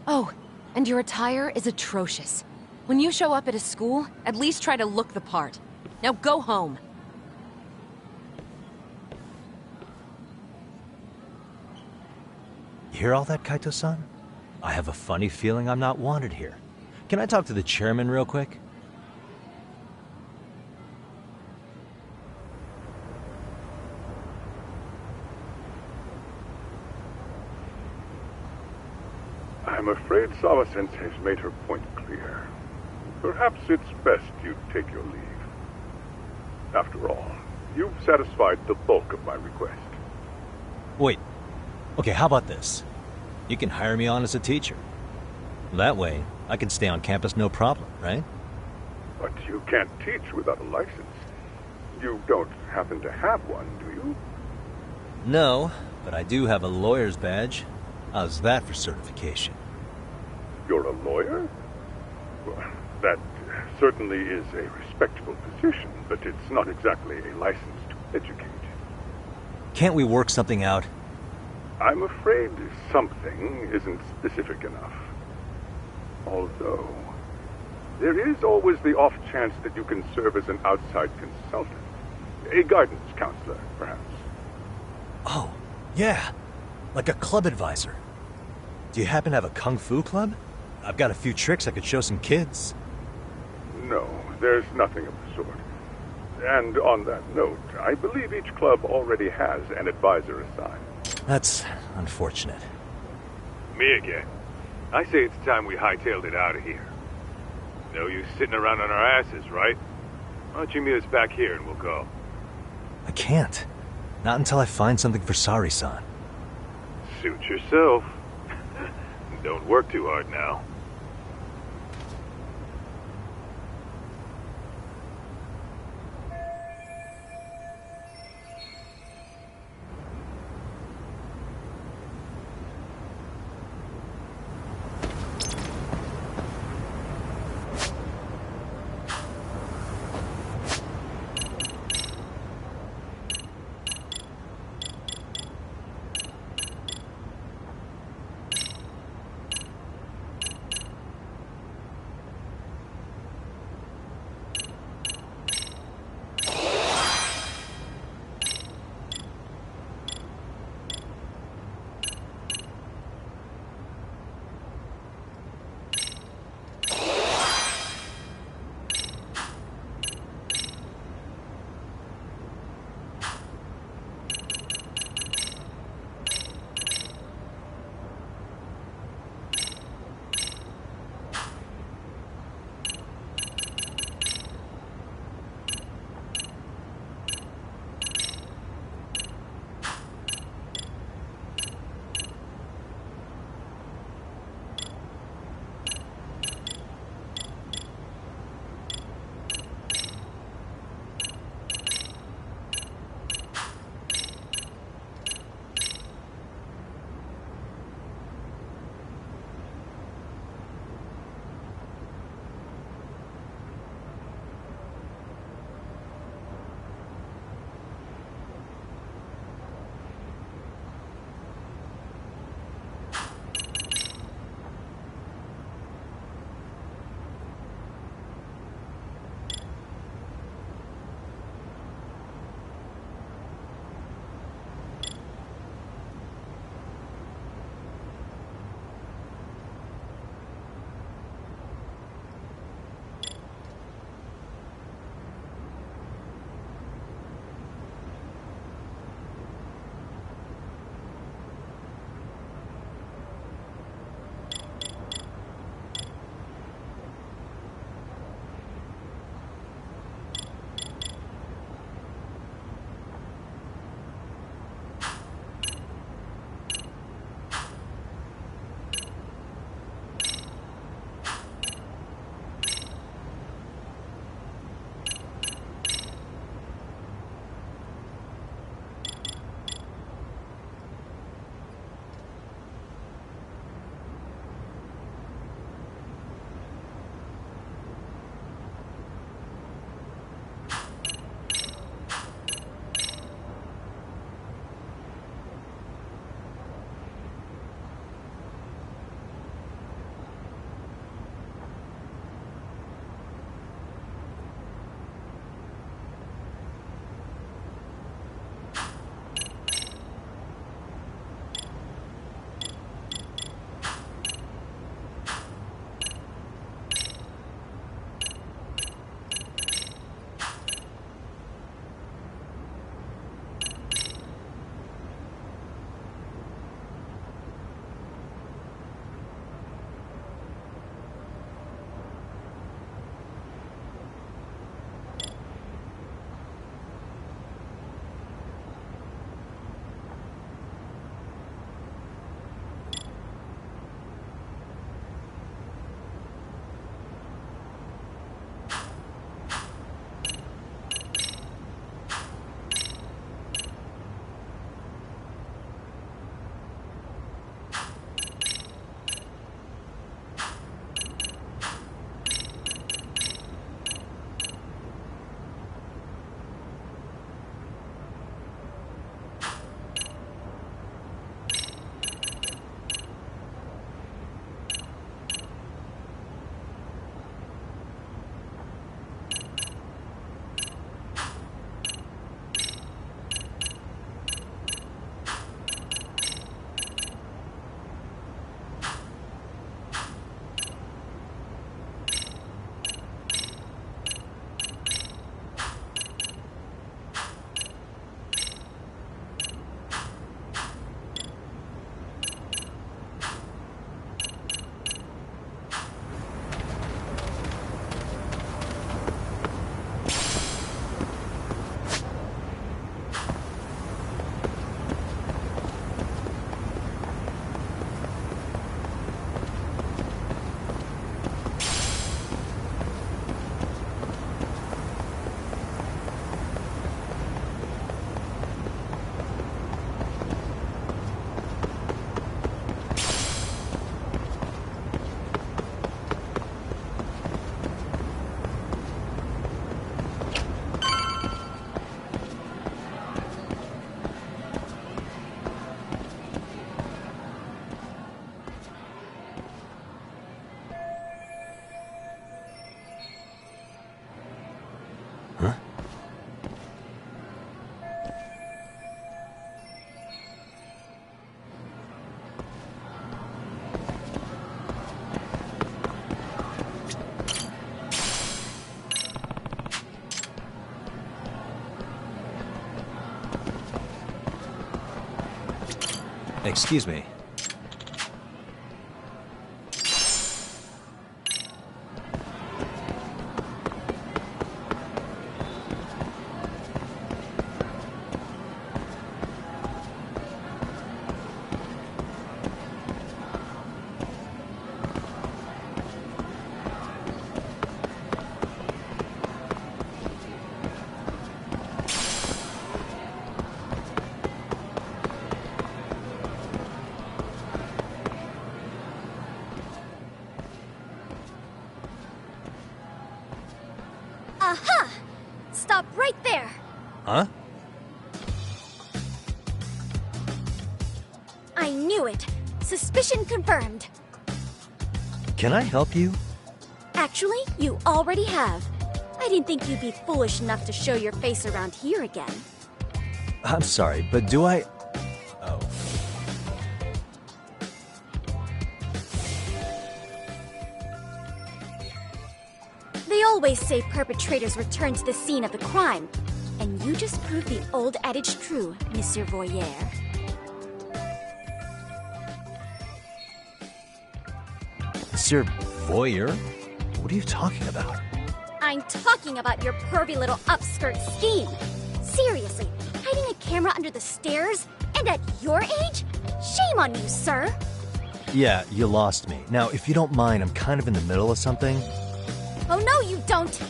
Speaker 10: Oh, and your attire is atrocious. When you show up at a school, at least try to look the part. Now go home.
Speaker 18: You hear all that, Kaito-san? I have a funny feeling I'm not wanted here. Can I talk to the chairman real quick?
Speaker 11: I'm afraid Sawa-sensei has made her point clear. Perhaps it's best you take your leave. After all, you've satisfied the bulk of my request.
Speaker 18: Wait. Okay, how about this? You can hire me on as a teacher. That way, I can stay on campus no problem, right?
Speaker 11: But you can't teach without a license. You don't happen to have one, do you?
Speaker 18: No, but I do have a lawyer's badge. How's that for certification?
Speaker 11: You're a lawyer? Well, that certainly is a respectable position, but it's not exactly a license to educate.
Speaker 18: Can't we work something out?
Speaker 11: I'm afraid something isn't specific enough. Although, there is always the off chance that you can serve as an outside consultant. A guidance counselor, perhaps.
Speaker 18: Oh, yeah. Like a club advisor. Do you happen to have a kung fu club? I've got a few tricks I could show some kids.
Speaker 11: No, there's nothing of the sort. And on that note, I believe each club already has an advisor assigned.
Speaker 18: That's unfortunate.
Speaker 4: Me again. I say it's time we hightailed it out of here. No use sitting around on our asses, right? Why don't you meet us back here and we'll go?
Speaker 18: I can't. Not until I find something for Sari-san.
Speaker 4: Suit yourself. Don't work too hard now.
Speaker 18: Huh? Excuse me.
Speaker 19: Aha! Stop right there!
Speaker 18: Huh?
Speaker 19: I knew it. Suspicion confirmed.
Speaker 18: Can I help you?
Speaker 19: Actually, you already have. I didn't think you'd be foolish enough to show your face around here again.
Speaker 18: I'm sorry, but do I... Oh.
Speaker 19: They always say perpetrators return to the scene of the crime. And you just proved the old adage true, Monsieur Voyeur.
Speaker 18: Monsieur Voyeur? What are you talking about?
Speaker 19: I'm talking about your pervy little upskirt scheme. Seriously, hiding a camera under the stairs? And at your age? Shame on you, sir.
Speaker 18: Yeah, you lost me. Now, if you don't mind, I'm kind of in the middle of something.
Speaker 19: Oh, no, you don't.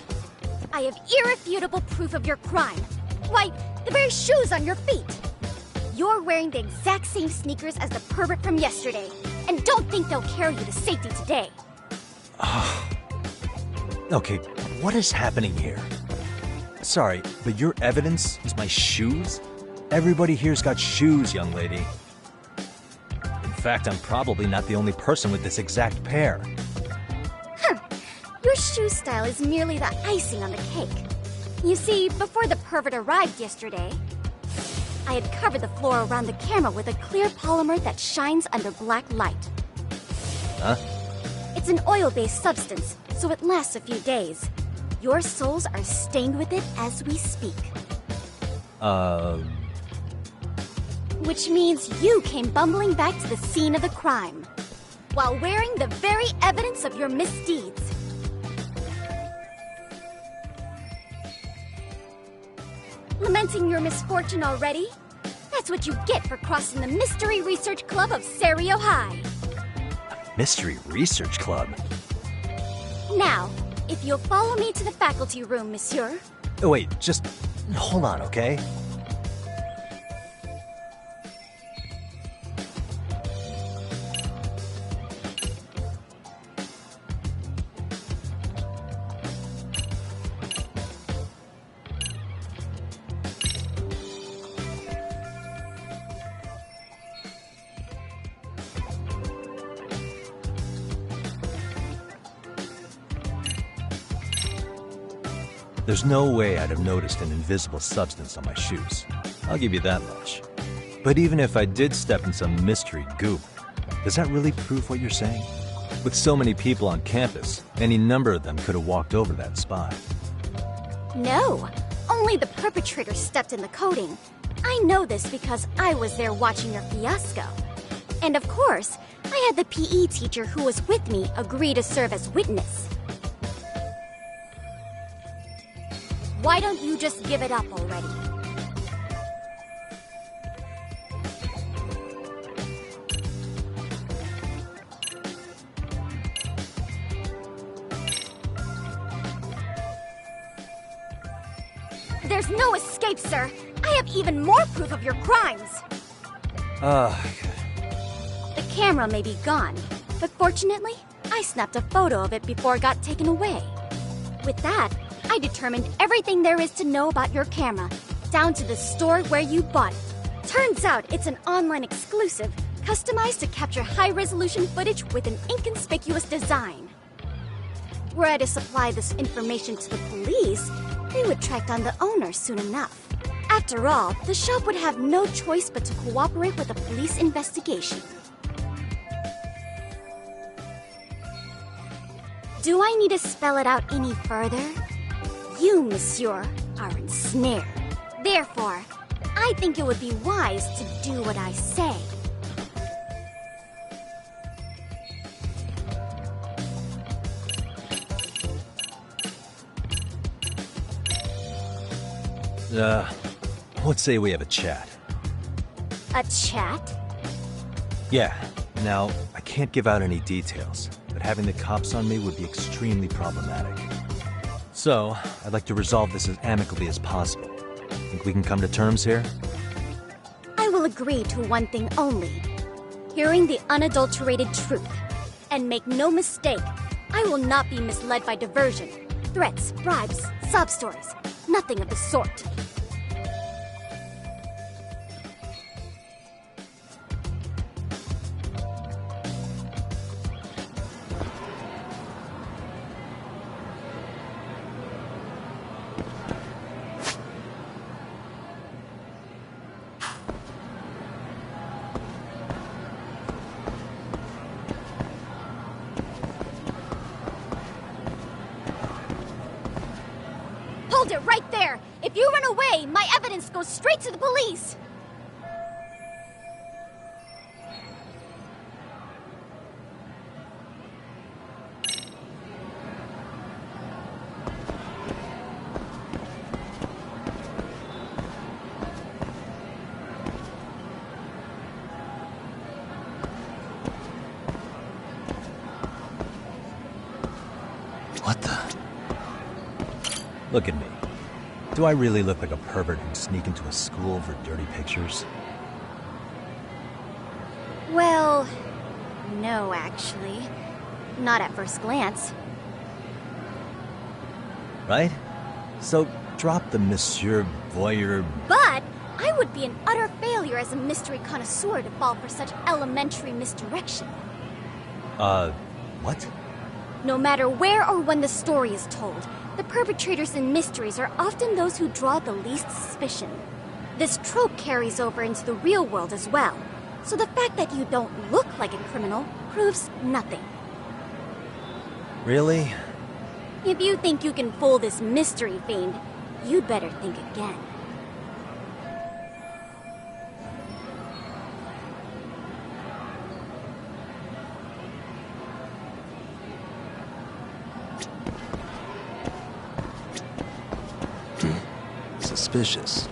Speaker 19: I have irrefutable proof of your crime. Why, the very shoes on your feet. You're wearing the exact same sneakers as the pervert from yesterday. And don't think they'll carry you to safety today.
Speaker 18: Okay, what is happening here? Sorry, but your evidence is my shoes? Everybody here's got shoes, young lady. In fact, I'm probably not the only person with this exact pair.
Speaker 19: Your shoe style is merely the icing on the cake. You see, before the pervert arrived yesterday, I had covered the floor around the camera with a clear polymer that shines under black light.
Speaker 18: Huh?
Speaker 19: It's an oil-based substance, so it lasts a few days. Your soles are stained with it as we speak. Which means you came bumbling back to the scene of the crime, while wearing the very evidence of your misdeeds. Lamenting your misfortune already? That's what you get for crossing the Mystery Research Club of Serio High.
Speaker 18: Mystery Research Club?
Speaker 19: Now, if you'll follow me to the faculty room, monsieur.
Speaker 18: Oh, wait, just hold on, okay? There's no way I'd have noticed an invisible substance on my shoes. I'll give you that much. But even if I did step in some mystery goop, does that really prove what you're saying? With so many people on campus, any number of them could have walked over that spot.
Speaker 19: No, only the perpetrator stepped in the coating. I know this because I was there watching your fiasco. And of course, I had the PE teacher who was with me agree to serve as witness. Why don't you just give it up already? There's no escape, sir. I have even more proof of your crimes. The camera may be gone, but fortunately, I snapped a photo of it before it got taken away. With that, I determined everything there is to know about your camera, down to the store where you bought it. Turns out it's an online exclusive, customized to capture high-resolution footage with an inconspicuous design. Were I to supply this information to the police, they would track down the owner soon enough. After all, the shop would have no choice but to cooperate with the police investigation. Do I need to spell it out any further? You, monsieur, are ensnared. Therefore, I think it would be wise to do what I say.
Speaker 18: Let's say we have a chat.
Speaker 19: A chat?
Speaker 18: Yeah. Now, I can't give out any details, but having the cops on me would be extremely problematic. So, I'd like to resolve this as amicably as possible. Think we can come to terms here?
Speaker 19: I will agree to one thing only. Hearing the unadulterated truth. And make no mistake, I will not be misled by diversion, threats, bribes, sob stories. Nothing of the sort. Hold it right there! If you run away, my evidence goes straight to the police!
Speaker 1: What the?
Speaker 18: Look at me. Do I really look like a pervert who'd sneak into a school for dirty pictures?
Speaker 19: Well, no, actually. Not at first glance.
Speaker 18: Right? So, drop the Monsieur Voyeur...
Speaker 19: But I would be an utter failure as a mystery connoisseur to fall for such elementary misdirection.
Speaker 18: What?
Speaker 19: No matter where or when the story is told, the perpetrators in mysteries are often those who draw the least suspicion. This trope carries over into the real world as well, so the fact that you don't look like a criminal proves nothing.
Speaker 18: Really?
Speaker 19: If you think you can fool this mystery fiend, you'd better think again.
Speaker 18: Suspicious.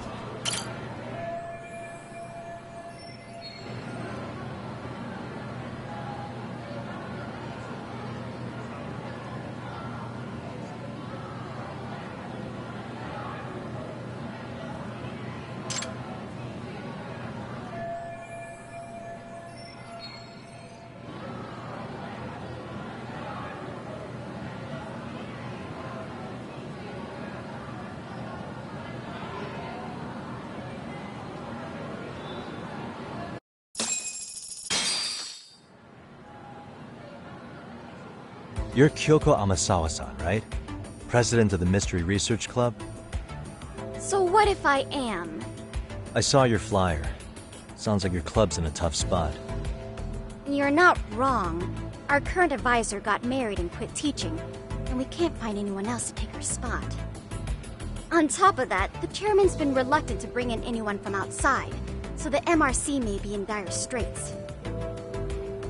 Speaker 18: You're Kyoko Amasawa-san, right? President of the Mystery Research Club?
Speaker 19: So what if I am?
Speaker 18: I saw your flyer. Sounds like your club's in a tough spot.
Speaker 19: You're not wrong. Our current advisor got married and quit teaching, and we can't find anyone else to take her spot. On top of that, the chairman's been reluctant to bring in anyone from outside, so the MRC may be in dire straits.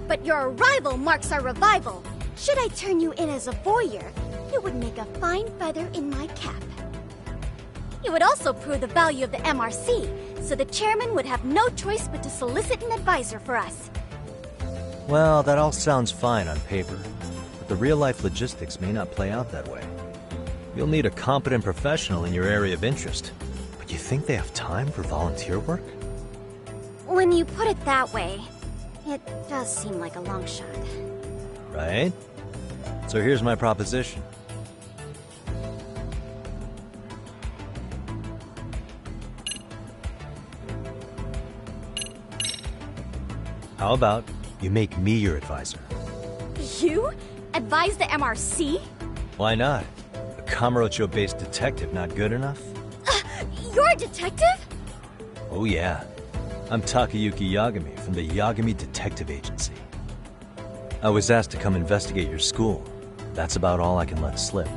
Speaker 19: But your arrival marks our revival. Should I turn you in as a voyeur, it would make a fine feather in my cap. It would also prove the value of the MRC, so the chairman would have no choice but to solicit an advisor for us.
Speaker 18: Well, that all sounds fine on paper, but the real-life logistics may not play out that way. You'll need a competent professional in your area of interest, but you think they have time for volunteer work?
Speaker 19: When you put it that way, it does seem like a long shot.
Speaker 18: Right? So here's my proposition. How about you make me your advisor?
Speaker 19: You? Advise the MRC?
Speaker 1: Why not? A Kamurocho-based detective not good enough?
Speaker 19: You're a detective?
Speaker 1: Oh yeah. I'm Takayuki Yagami from the Yagami Detective Agency. I was asked to come investigate your school. That's about all I can let slip.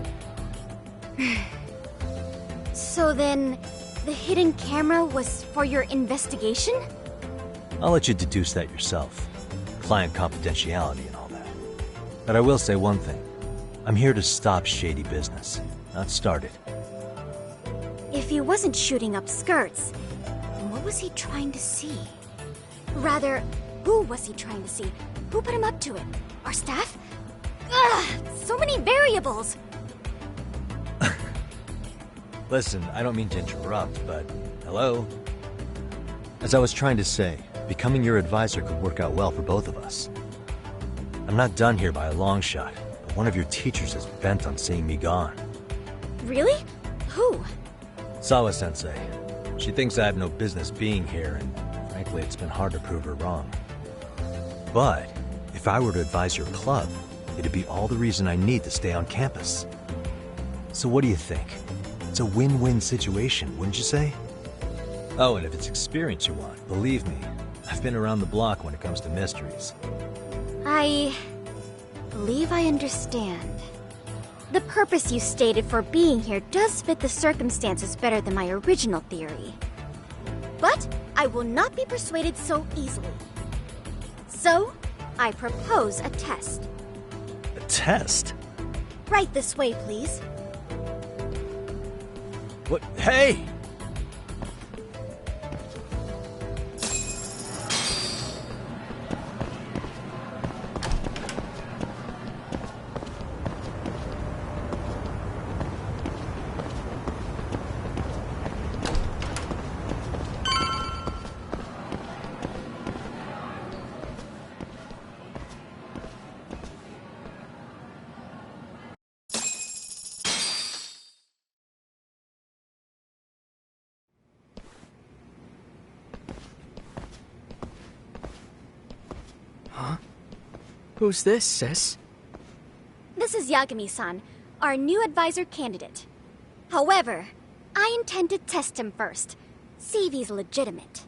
Speaker 19: So then, the hidden camera was for your investigation?
Speaker 1: I'll let you deduce that yourself. Client confidentiality and all that. But I will say one thing. I'm here to stop shady business, not start it.
Speaker 19: If he wasn't shooting up skirts, then what was he trying to see? Rather, who was he trying to see? Who put him up to it? Our staff? Ugh! So many variables!
Speaker 1: Listen, I don't mean to interrupt, but hello? As I was trying to say, becoming your advisor could work out well for both of us. I'm not done here by a long shot, but one of your teachers is bent on seeing me gone.
Speaker 19: Really? Who?
Speaker 1: Sawa-sensei. She thinks I have no business being here, and frankly, it's been hard to prove her wrong. But if I were to advise your club, it'd be all the reason I need to stay on campus. So what do you think? It's a win-win situation, wouldn't you say? Oh, and if it's experience you want, believe me, I've been around the block when it comes to mysteries.
Speaker 19: I believe I understand. The purpose you stated for being here does fit the circumstances better than my original theory. But I will not be persuaded so easily. So, I propose a test.
Speaker 1: A test?
Speaker 19: Right this way, please.
Speaker 1: What? Hey!
Speaker 2: Who's this, sis?
Speaker 19: This is Yagami-san, our new advisor candidate. However, I intend to test him first, see if he's legitimate.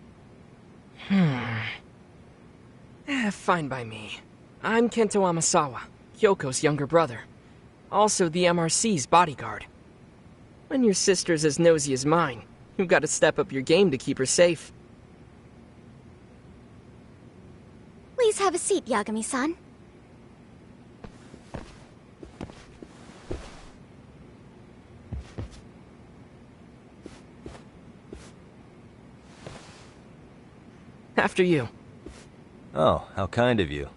Speaker 2: Fine by me. I'm Kento Amasawa, Kyoko's younger brother. Also the MRC's bodyguard. When your sister's as nosy as mine, you've got to step up your game to keep her safe.
Speaker 19: Please have a seat, Yagami-san.
Speaker 2: After you.
Speaker 1: Oh, how kind of you.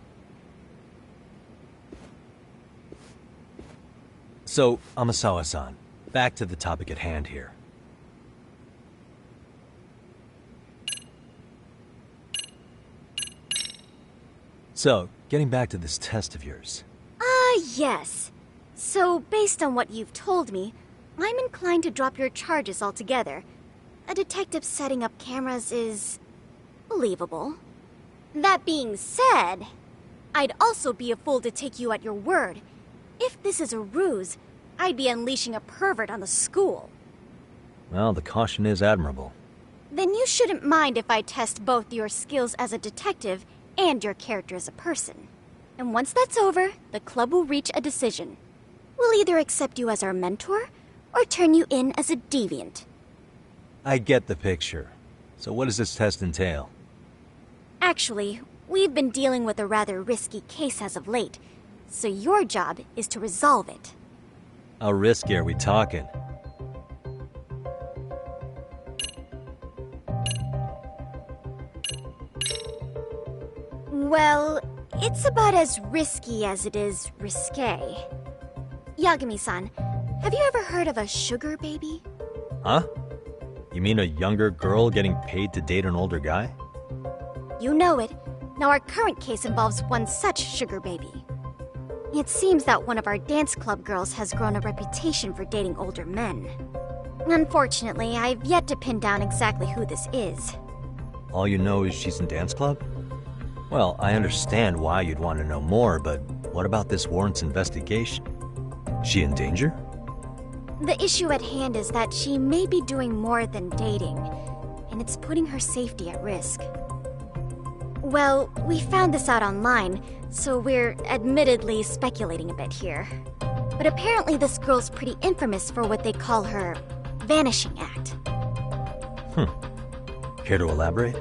Speaker 1: So, Amasawa-san, back to the topic at hand here. So, getting back to this test of yours.
Speaker 19: Yes. So, based on what you've told me, I'm inclined to drop your charges altogether. A detective setting up cameras is believable. That being said, I'd also be a fool to take you at your word. If this is a ruse, I'd be unleashing a pervert on the school.
Speaker 1: Well, the caution is admirable.
Speaker 19: Then you shouldn't mind if I test both your skills as a detective and your character as a person. And once that's over, the club will reach a decision. We'll either accept you as our mentor, or turn you in as a deviant.
Speaker 1: I get the picture. So what does this test entail?
Speaker 19: Actually, we've been dealing with a rather risky case as of late, so your job is to resolve it.
Speaker 1: How risky are we talking?
Speaker 19: Well, it's about as risky as it is risque. Yagami-san, have you ever heard of a sugar baby?
Speaker 1: Huh? You mean a younger girl getting paid to date an older guy?
Speaker 19: You know it. Now our current case involves one such sugar baby. It seems that one of our dance club girls has grown a reputation for dating older men. Unfortunately, I've yet to pin down exactly who this is.
Speaker 1: All you know is she's in dance club? Well, I understand why you'd want to know more, but what about this warrants investigation?
Speaker 18: She in danger?
Speaker 19: The issue at hand is that she may be doing more than dating, and it's putting her safety at risk. Well, we found this out online, so we're admittedly speculating a bit here. But apparently this girl's pretty infamous for what they call her vanishing act.
Speaker 18: Care to elaborate?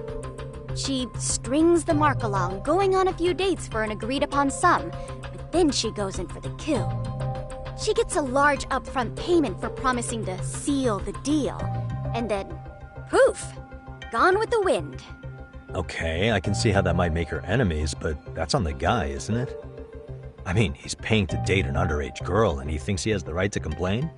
Speaker 19: She strings the mark along, going on a few dates for an agreed-upon sum, but then she goes in for the kill. She gets a large upfront payment for promising to seal the deal, and then, poof, gone with the wind.
Speaker 18: Okay, I can see how that might make her enemies, but that's on the guy, isn't it? I mean, he's paying to date an underage girl, and he thinks he has the right to complain?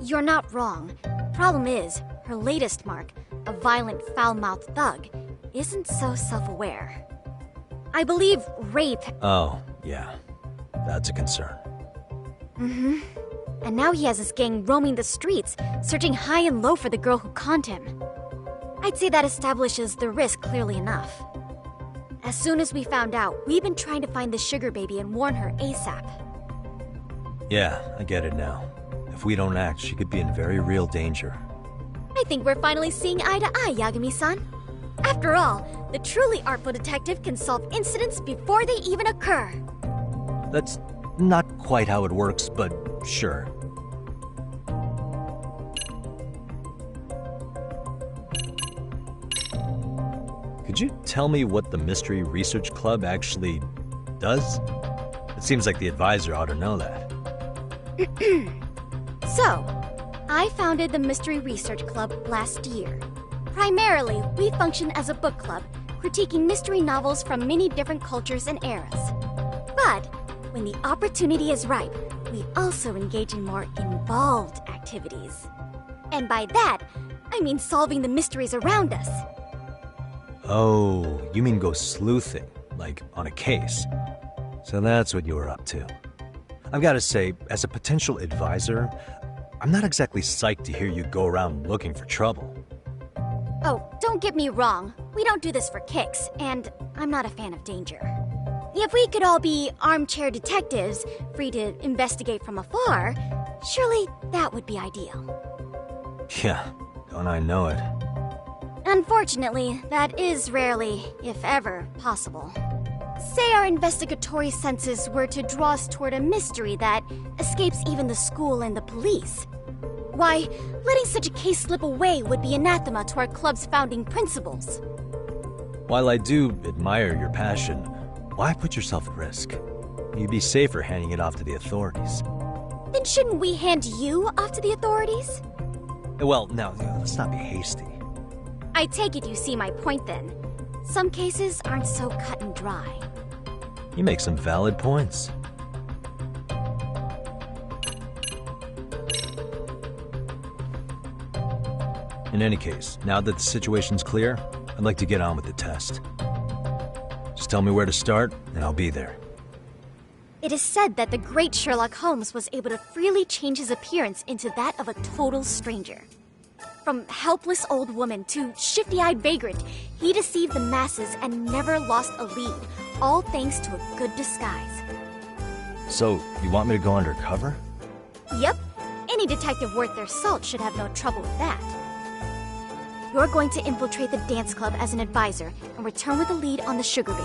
Speaker 19: You're not wrong. Problem is, her latest mark, a violent, foul-mouthed thug, isn't so self-aware. I believe rape...
Speaker 18: Oh, yeah. That's a concern.
Speaker 19: And now he has his gang roaming the streets, searching high and low for the girl who conned him. I'd say that establishes the risk clearly enough. As soon as we found out, we've been trying to find the sugar baby and warn her ASAP.
Speaker 18: Yeah, I get it now. If we don't act, she could be in very real danger.
Speaker 19: I think we're finally seeing eye to eye, Yagami-san. After all, the truly artful detective can solve incidents before they even occur.
Speaker 18: That's not quite how it works, but sure. Could you tell me what the Mystery Research Club actually does? It seems like the advisor ought to know that.
Speaker 19: So, I founded the Mystery Research Club last year. Primarily, we function as a book club, critiquing mystery novels from many different cultures and eras. But, when the opportunity is ripe, we also engage in more involved activities. And by that, I mean solving the mysteries around us.
Speaker 18: Oh, you mean go sleuthing, like on a case. So that's what you were up to. I've got to say, as a potential advisor, I'm not exactly psyched to hear you go around looking for trouble.
Speaker 19: Oh, don't get me wrong. We don't do this for kicks, and I'm not a fan of danger. If we could all be armchair detectives, free to investigate from afar, surely that would be ideal.
Speaker 18: Yeah, don't I know it.
Speaker 19: Unfortunately, that is rarely, if ever, possible. Say our investigatory senses were to draw us toward a mystery that escapes even the school and the police. Why, letting such a case slip away would be anathema to our club's founding principles.
Speaker 18: While I do admire your passion, why put yourself at risk? You'd be safer handing it off to the authorities.
Speaker 19: Then shouldn't we hand you off to the authorities?
Speaker 18: Well, now, let's not be hasty.
Speaker 19: I take it you see my point then. Some cases aren't so cut and dry.
Speaker 18: You make some valid points. In any case, now that the situation's clear, I'd like to get on with the test. Just tell me where to start, and I'll be there.
Speaker 19: It is said that the great Sherlock Holmes was able to freely change his appearance into that of a total stranger. From helpless old woman to shifty-eyed vagrant, he deceived the masses and never lost a lead, all thanks to a good disguise.
Speaker 18: So, you want me to go undercover?
Speaker 19: Yep. Any detective worth their salt should have no trouble with that. You're going to infiltrate the dance club as an advisor and return with a lead on the sugar baby.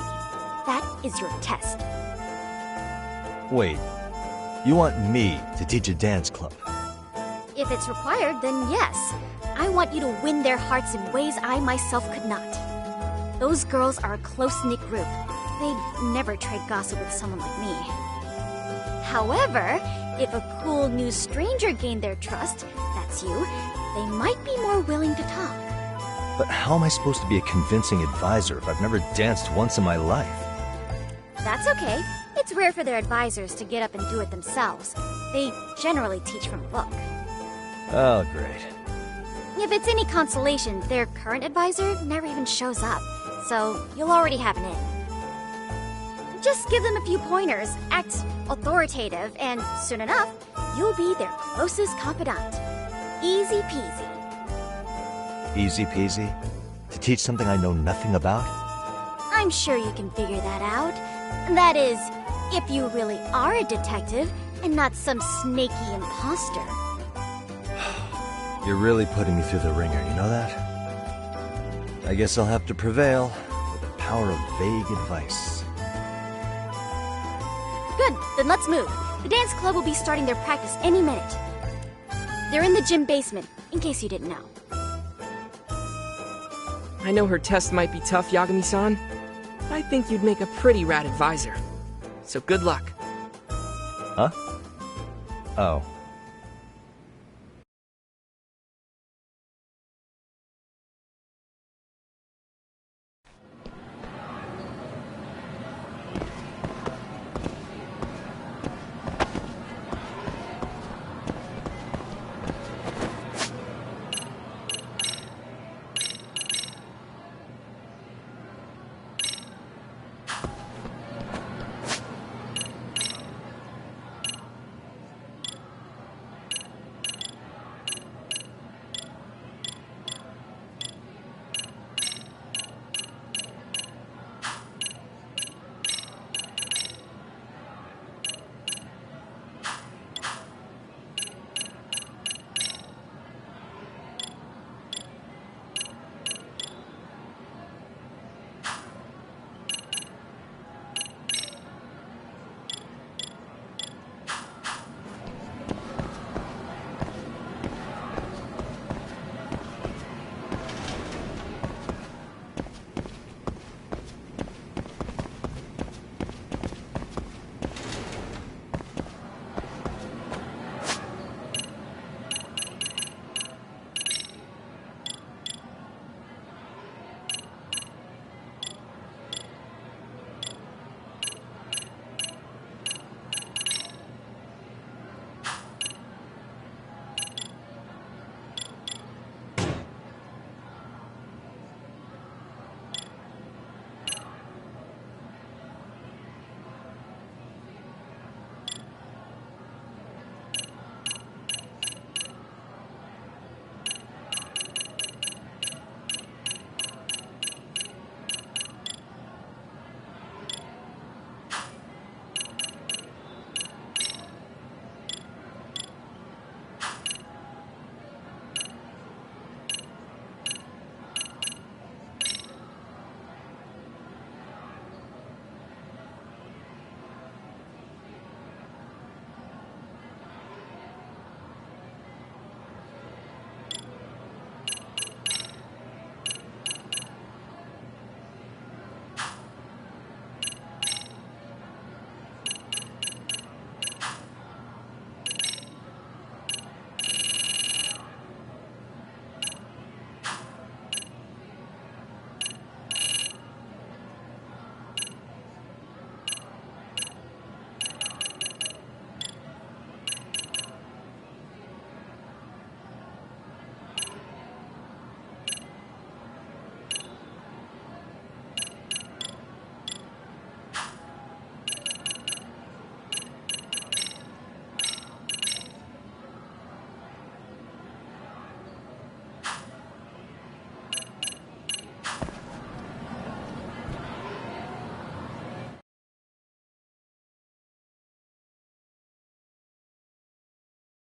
Speaker 19: That is your test.
Speaker 18: Wait, you want me to teach a dance club?
Speaker 19: If it's required, then yes. I want you to win their hearts in ways I myself could not. Those girls are a close-knit group. They'd never trade gossip with someone like me. However, if a cool new stranger gained their trust, that's you, they might be more willing to talk.
Speaker 18: But how am I supposed to be a convincing advisor if I've never danced once in my life?
Speaker 19: That's okay. It's rare for their advisors to get up and do it themselves. They generally teach from a book.
Speaker 18: Oh, great.
Speaker 19: If it's any consolation, their current advisor never even shows up, so you'll already have an in. Just give them a few pointers, act authoritative, and soon enough, you'll be their closest confidant. Easy peasy.
Speaker 18: Easy peasy? To teach something I know nothing about?
Speaker 19: I'm sure you can figure that out. That is, if you really are a detective And not some snaky imposter.
Speaker 18: You're really putting me through the ringer, you know that? I guess I'll have to prevail with the power of vague advice.
Speaker 19: Good, then let's move. The dance club will be starting their practice any minute. They're in the gym basement, in case you didn't know.
Speaker 2: I know her test might be tough, Yagami-san. I think you'd make a pretty rad advisor. So good luck.
Speaker 18: Huh? Oh.